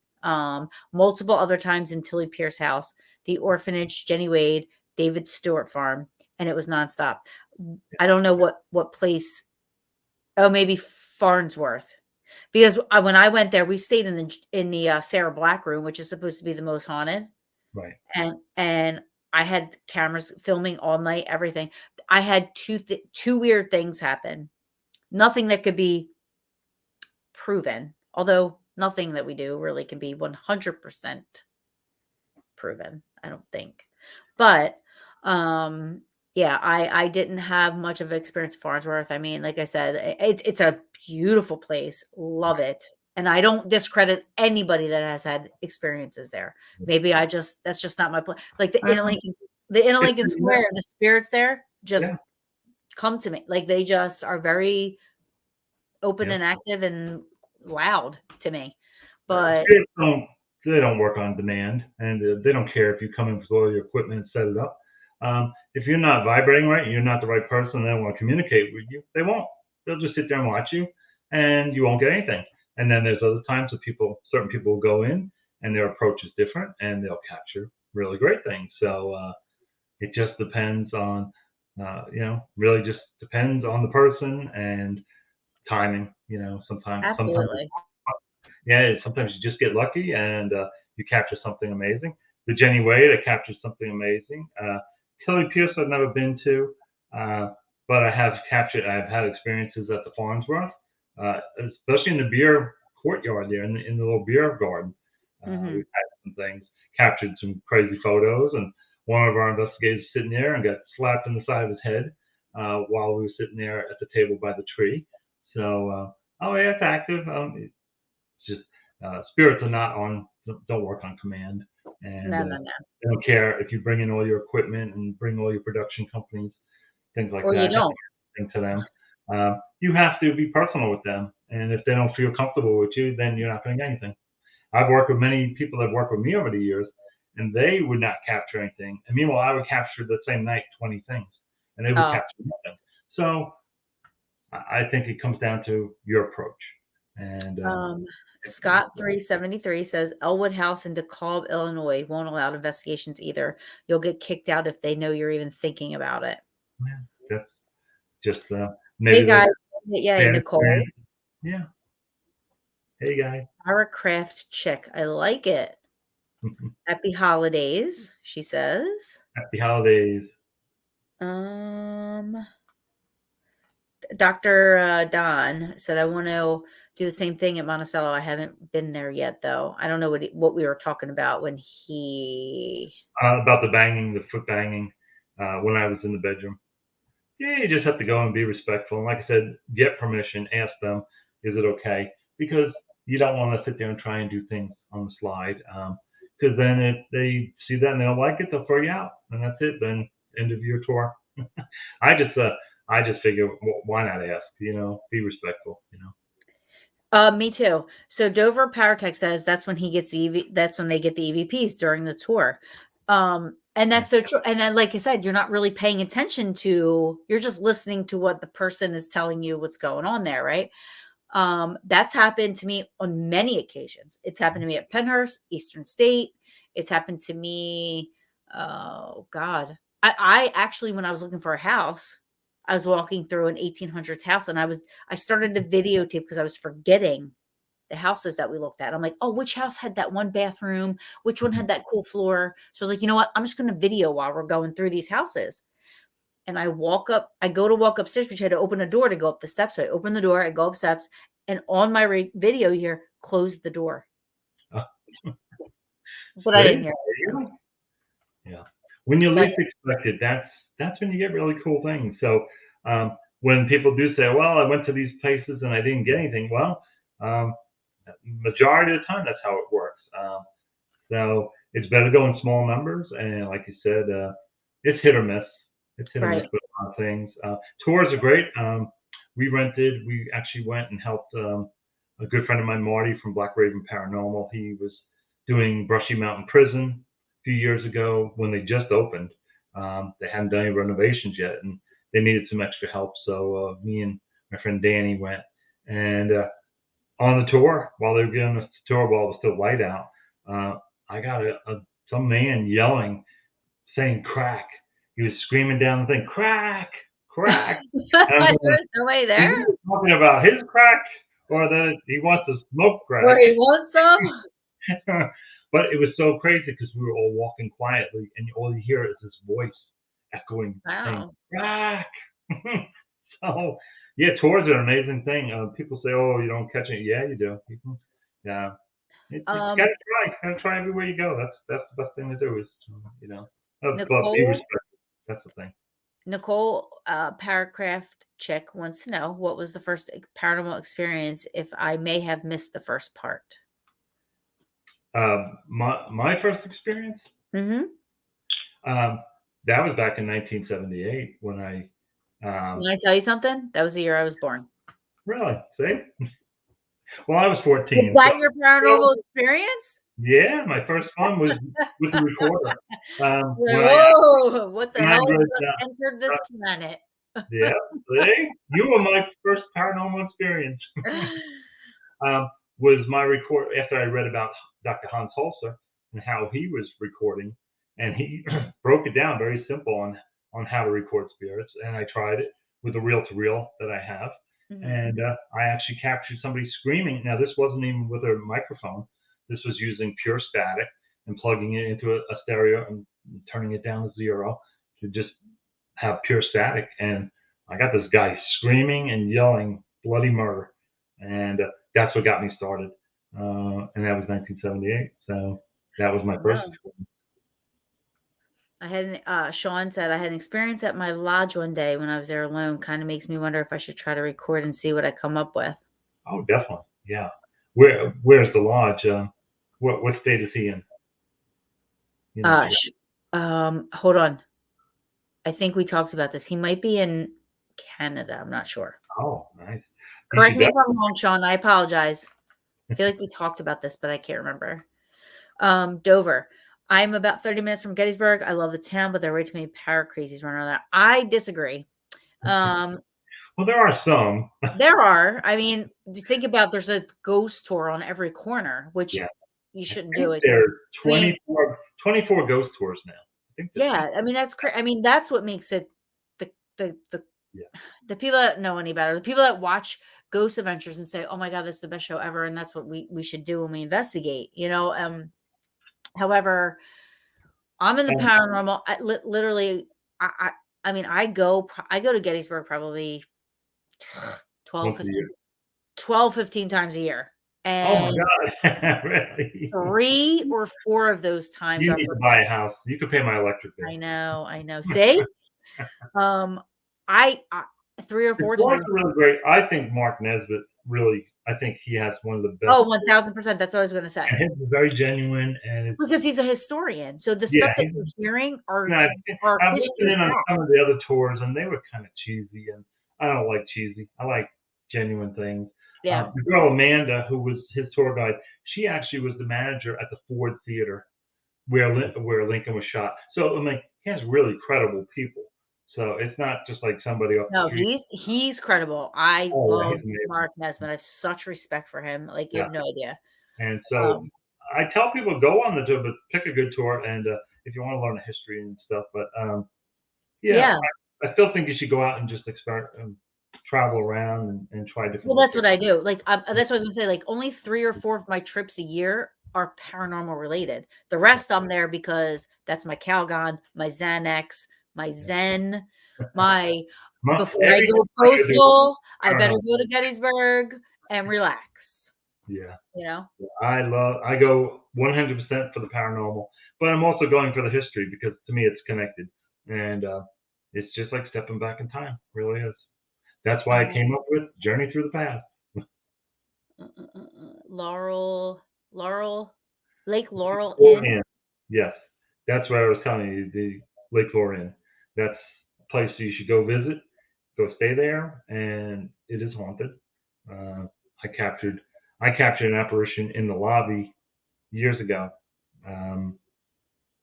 Multiple other times in Tilly Pierce House, the orphanage, Jenny Wade, David Stewart Farm, and it was nonstop. I don't know what place. Oh, maybe Farnsworth, because when I went there, we stayed in the Sarah Black room, which is supposed to be the most haunted. Right. And I had cameras filming all night, everything. I had two weird things happen. Nothing that could be proven, although nothing that we do really can be 100% proven, I don't think. But yeah, I didn't have much of experience at Farnsworth. I mean, like I said, it's a beautiful place. Love it. And I don't discredit anybody that has had experiences there. Maybe that's just not my place. Like the Inner Lincoln Square and the spirits there just come to me. Like they just are very open and active and loud to me. But they don't work on demand, and they don't care if you come in with all your equipment and set it up. If you're not vibrating right, you're not the right person, and they don't want to communicate with you, they won't. They'll just sit there and watch you, and you won't get anything. And then there's other times that certain people will go in, and their approach is different, and they'll capture really great things. So it just depends on, really just depends on the person and timing. Sometimes sometimes you just get lucky and you capture something amazing. The Jenny Wade, I captured something amazing. Tilly Pierce, I've never been to, but I've had experiences at the Farnsworth, especially in the beer courtyard there, in the little beer garden. We've had some things, captured some crazy photos, and one of our investigators sitting there and got slapped in the side of his head while we were sitting there at the table by the tree. So, it's active. It's just spirits don't work on command, and no. they don't care if you bring in all your equipment and bring all your production companies, things like or that. You don't. To them, you have to be personal with them, and if they don't feel comfortable with you, then you're not going to get anything. I've worked with many people that have worked with me over the years, and they would not capture anything. And meanwhile, I would capture the same night 20 things, and they would capture nothing. So I think it comes down to your approach. And Scott 373 says Elwood House in DeKalb, Illinois won't allow investigations either. You'll get kicked out if they know you're even thinking about it. Yeah, that's just maybe. Hey guys, Nicole. Yeah. Hey guy. Our craft chick. I like it. Happy holidays, she says. Happy holidays. Dr. Don said, I want to do the same thing at Monticello. I haven't been there yet, though. I don't know what we were talking about when he... about the foot banging, when I was in the bedroom. Yeah, you just have to go and be respectful. And like I said, get permission, ask them, is it okay? Because you don't want to sit there and try and do things on the slide. Because then if they see that and they don't like it, they'll throw you out. And that's it. Then end of your tour. I just figure, why not ask? Be respectful. Me too. So Dover Paratech says that's when they get the EVPs during the tour. And that's so true. And then, like I said, you're not really paying attention you're just listening to what the person is telling you what's going on there, right? That's happened to me on many occasions. It's happened to me at Pennhurst, Eastern State. It's happened to me. Oh God. I actually, when I was looking for a house, I was walking through an 1800s house and I started to videotape because I was forgetting the houses that we looked at. I'm like, oh, which house had that one bathroom? Which one had that cool floor? So I was like, you know what? I'm just going to video while we're going through these houses. And I go to walk upstairs, but you had to open a door to go up the steps. So I open the door, I go up steps, and on my video here, close the door. But I didn't hear it. Yeah. When you least expect it, that's when you get really cool things. So when people do say, well, I went to these places and I didn't get anything, well, majority of the time, that's how it works. So it's better to go in small numbers. And like you said, it's hit or miss. It's hit or miss with a lot of things. Tours are great. We actually went and helped a good friend of mine, Marty from Black Raven Paranormal. He was doing Brushy Mountain Prison a few years ago when they just opened. They hadn't done any renovations yet, and they needed some extra help. So me and my friend Danny went, and on the tour, while they were giving us the tour, while it was still light out, I got some man yelling, saying "crack." He was screaming down the thing, "Crack, crack!" And I'm going, There's no way there. "Is he talking about his crack, or that he wants to smoke crack?" Or he wants some. But it was so crazy because we were all walking quietly, and all you hear is this voice echoing, saying, Wow. "Crack!" So, yeah, tours are an amazing thing. People say, "Oh, you don't catch it." Yeah, you do. Yeah, you gotta try. Gotta try everywhere you go. That's the best thing to do. Is but be Nicole, respectful. That's the thing. Paragraphed chick wants to know what was the first paranormal experience if I may have missed the first part. My first experience. Mm-hmm. That was back in 1978 when I. Can I tell you something? That was the year I was born. Really? See? Well, I was 14. Is that your paranormal experience? Yeah, my first one was with the recorder. Whoa! What the hell read, just entered this planet? Yeah, see? You were my first paranormal experience. Was my record after I read about Dr. Hans Holzer and how he was recording, and he broke it down very simple on how to record spirits, and I tried it with a reel-to-reel that I have, and I actually captured somebody screaming. Now this wasn't even with a microphone. This was using pure static and plugging it into a stereo and turning it down to 0 to just have pure static. And I got this guy screaming and yelling bloody murder, and that's what got me started. And that was 1978. So that was my first experience. I had Sean said I had an experience at my lodge one day when I was there alone. Kind of makes me wonder if I should try to record and see what I come up with. Oh, definitely, yeah. Where's the lodge? What state is he in? Hold on. I think we talked about this. He might be in Canada. I'm not sure. Oh, nice. Correct me if I'm wrong, Sean. I apologize. I feel like we talked about this, but I can't remember. Dover. I'm about 30 minutes from Gettysburg. I love the town, but there are way too many power crazies running around there. I disagree. Well, there are some. There are. I mean, think about there's a ghost tour on every corner, which you shouldn't do it. There are 24 ghost tours now. I mean, that's crazy. I mean, that's what makes it the people that know any better, the people that watch Ghost Adventures and say, "Oh my God, that's the best show ever," and that's what we should do when we investigate. However, I'm in the paranormal. Literally, I mean, I go to Gettysburg probably 12, 15 times a year. And oh my God, really? 3 or 4 of those times you need to buy a house. You could pay my electric bill. I know. See? I 3 or 4 times. Really great. I think Mark Nesbitt really. I think he has one of the best. Oh, 1000%. That's what I was going to say. And his is very genuine, and because he's a historian. So the stuff that you're hearing are. I've listened in on some of the other tours, and they were kind of cheesy, and I don't like cheesy. I like genuine things. Yeah. The girl Amanda, who was his tour guide, she actually was the manager at the Ford Theater where Lincoln was shot. So I mean, he has really credible people. So it's not just like somebody off the street. No, he's credible. I love Mark Nesbitt. I have such respect for him. Like you have no idea. And so I tell people go on the tour, but pick a good tour, and if you want to learn the history and stuff. But I still think you should go out and just travel around and try different. Well, that's what I do. Like that's what I was gonna say. Like only 3 or 4 of my trips a year are paranormal related. The rest I'm there because that's my Calgon, my Xanax, my Zen, before I go postal, I better go to Gettysburg and relax. Yeah. I go 100% for the paranormal, but I'm also going for the history because to me it's connected, and it's just like stepping back in time. Really is. That's why I came up with Journey Through the Past. Lake Laurel Inn. Yes, that's what I was telling you. The Lake Laurel Inn. That's a place you should go visit. Go stay there, and it is haunted. I captured an apparition in the lobby years ago.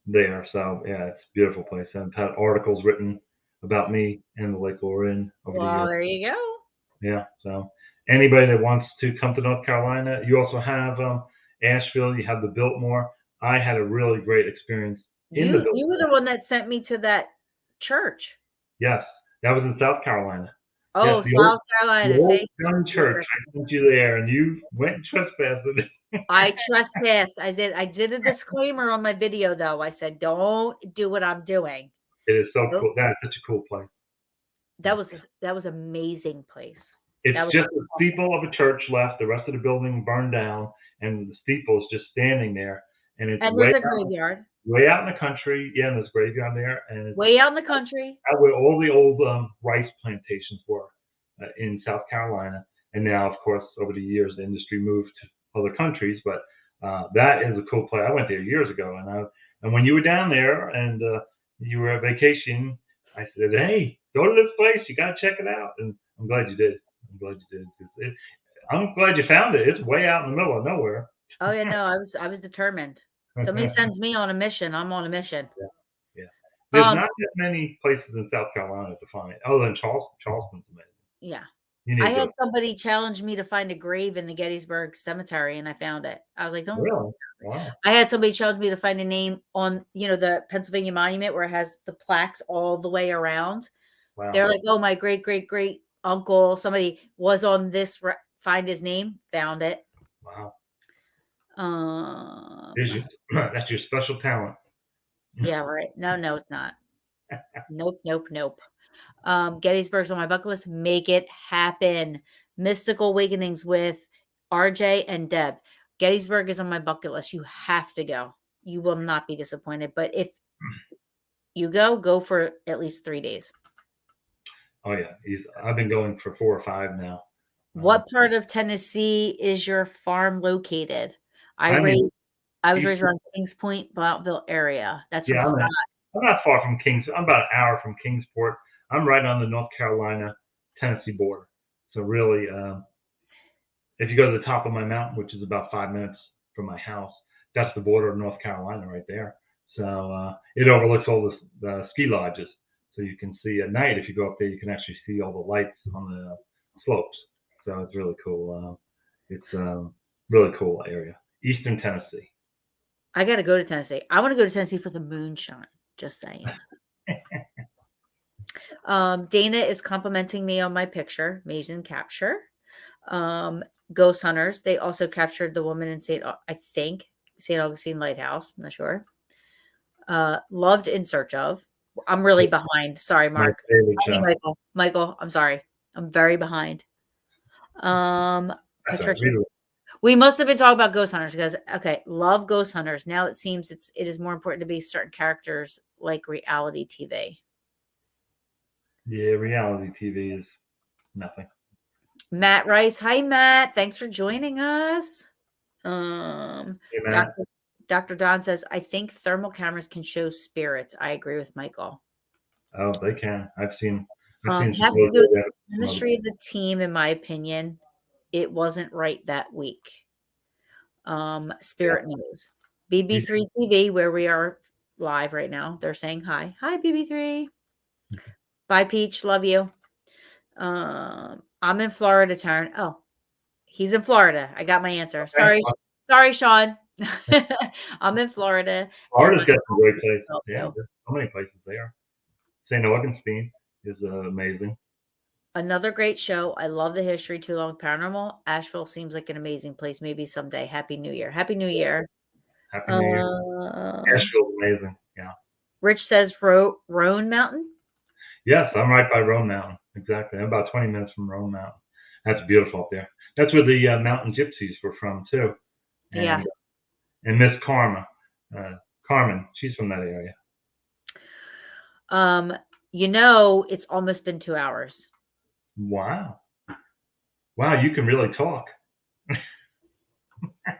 there. So yeah, it's a beautiful place. I've had articles written about me and the Lake Lorraine over the Well, years. there you go. Yeah. So anybody that wants to come to North Carolina, you also have Asheville. You have the Biltmore. I had a really great experience in the You were Biltmore. the one that sent me to that church. Yes, that was in South Carolina. Yes, Oh, South the Carolina. old See, gun church. I sent you there, and you went and trespassed. I trespassed. I did a disclaimer on my video though. I said, "Don't do what I'm doing." It is so Nope. cool. That is such a cool place. That was amazing place. It's That was just the awesome. steeple of a church left. The rest of the building burned down, and the steeple is just standing there. And it's And there's a graveyard way out in the country. Yeah, and there's a graveyard there, and it's way out in the country. out where all the old rice plantations were in South Carolina. And now, of course, over the years, the industry moved to other countries. But that is a cool place. I went there years ago, and when you were down there and you were on vacation, I said, "Hey, go to this place. You got to check it out." And I'm glad you did. I'm glad you did. I'm glad you found it. It's way out in the middle of nowhere. Oh yeah, no, I was determined. Somebody sends me on a mission. I'm on a mission. Yeah. There's Um, not that many places in South Carolina to find, other than Charleston. Charleston's amazing. yeah. You I need to had go. somebody challenge me to find a grave in the Gettysburg Cemetery, and I found it. I was like, "Don't." Really? Wow. I had somebody challenge me to find a name on, the Pennsylvania Monument where it has the plaques all the way around. Wow. They're like, "Oh, my great great great uncle, somebody was on this. Find his name, found it." Wow. Um, That's your special talent. yeah, right. No, it's not. Nope. Gettysburg's on my bucket list. Make it happen. Mystical Awakenings with RJ and Deb. Gettysburg is on my bucket list. You have to go. You will not be disappointed. But if you go for at least 3 days. Oh yeah, I've been going for 4 or 5 now. What part of Tennessee is your farm located? I I'm in, was raised around Kings Point, Blounteville area. That's from yeah, Scott. I'm not far from I'm about an hour from Kingsport. I'm right on the North Carolina Tennessee border. So really, if you go to the top of my mountain, which is about 5 minutes from my house, that's the border of North Carolina right there. So it overlooks all the ski lodges. So you can see at night, if you go up there, you can actually see all the lights on the slopes. So it's really cool. It's a really cool area. Eastern Tennessee. I got to go to Tennessee. I want to go to Tennessee for the moonshine. Just saying. Dana is complimenting me on my picture. Amazing capture. Ghost hunters. They also captured the woman in St. Augustine Lighthouse. I'm not sure. Loved In Search Of. I'm really behind. Sorry, Mark. Hey, Michael, I'm sorry. I'm very behind. Patricia. We must have been talking about ghost hunters because love ghost hunters. Now it seems it is more important to be certain characters like reality TV. Yeah, reality TV is nothing. Matt Rice. Hi, Matt. Thanks for joining us. Hey, Matt. Dr. Don says, I think thermal cameras can show spirits. I agree with Michael. Oh, they can. I've seen Has to do with the chemistry of the team, in my opinion. It wasn't right that week. Spirit News. BB3 TV, where we are live right now. They're saying hi. Hi, BB3. Bye, Peach. Love you. I'm in Florida, Taryn. Oh, he's in Florida. I got my answer. Okay. Sorry, Sean. I'm in Florida. Florida's got some great places. Yeah, there's so many places there. St. Augustine is amazing. Another great show. I love the history too long. Paranormal. Asheville seems like an amazing place. Maybe someday. Happy New Year. Happy New Year. Happy New Year. Asheville's amazing. Yeah. Rich says Roan Mountain. Yes, I'm right by Roan Mountain. Exactly. I'm about 20 minutes from Roan Mountain. That's beautiful up there. That's where the mountain gypsies were from too. And, yeah. And Miss Carmen, she's from that area. It's almost been 2 hours. Wow, you can really talk. I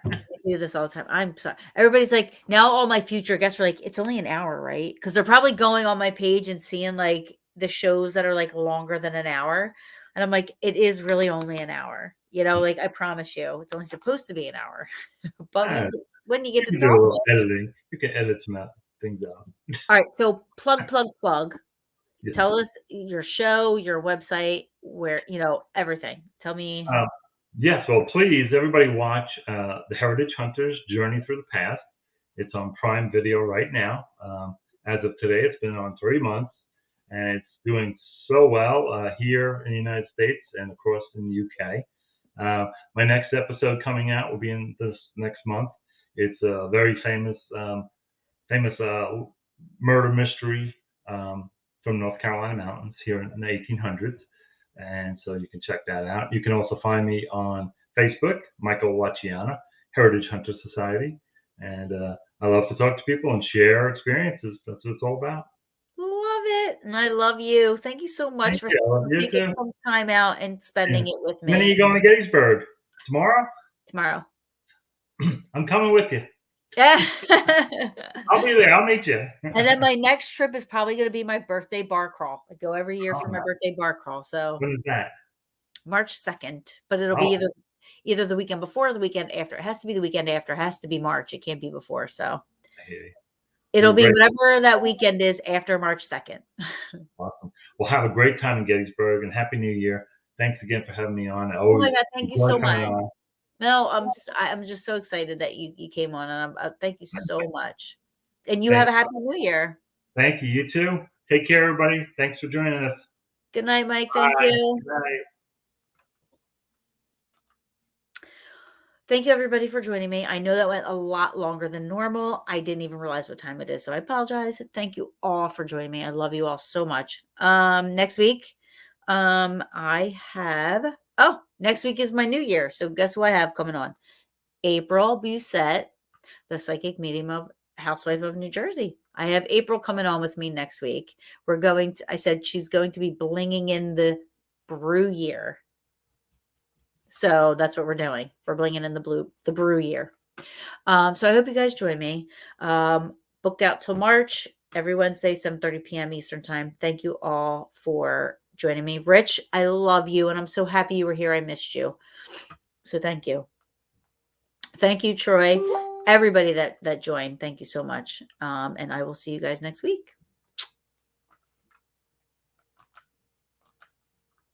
do this all the time. I'm sorry. Everybody's like, now all my future guests are like, it's only an hour, right? Because they're probably going on my page and seeing like the shows that are like longer than an hour. And I'm like, it is really only an hour. Like I promise you, it's only supposed to be an hour. But when you get to do a little editing, you can edit some out. things out. All right. So plug. Yes. Tell us your show, your website, where, everything. Tell me. Yes, well, please, everybody watch The Heritage Hunter's Journey Through the Past. It's on Prime Video right now. As of today, it's been on 3 months, and it's doing so well here in the United States and across in the UK. My next episode coming out will be in this next month. It's a very famous murder mystery from North Carolina mountains here in the 1800s. And so you can check that out. You can also find me on Facebook, Michael Chiana, Heritage Hunter Society. And I love to talk to people and share experiences. That's what it's all about. Love it. And I love you. Thank you so much for taking some time out and spending it with me. When are you going to Gettysburg? Tomorrow? Tomorrow. I'm coming with you. Yeah. I'll be there. I'll meet you. And then my next trip is probably going to be my birthday bar crawl. I go every year for my birthday bar crawl. So when is that? March 2nd. But it'll be either the weekend before or the weekend after. It has to be the weekend after. It has to be March. It can't be before. So it'll be whatever that weekend is after March 2nd. Awesome. Well, have a great time in Gettysburg and Happy New Year. Thanks again for having me on. Oh my God, thank you so much. No, I'm just so excited that you came on, and thank you so much. And you have a happy New Year. Thank you. You too. Take care, everybody. Thanks for joining us. Good night, Mike. Thank you. Good night. Thank you, everybody, for joining me. I know that went a lot longer than normal. I didn't even realize what time it is, so I apologize. Thank you all for joining me. I love you all so much. Next week, next week is my new year. So guess who I have coming on? April Busette, the psychic medium of housewife of New Jersey. I have April coming on with me next week. I said she's going to be blinging in the brew year. So that's what we're doing. We're blinging in the brew year. So I hope you guys join me. Booked out till March, every Wednesday, 7:30 p.m. Eastern time. Thank you all for joining me. Rich, I love you, and I'm so happy you were here. I missed you. So thank you. Thank you, Troy. Everybody that joined, thank you so much. And I will see you guys next week.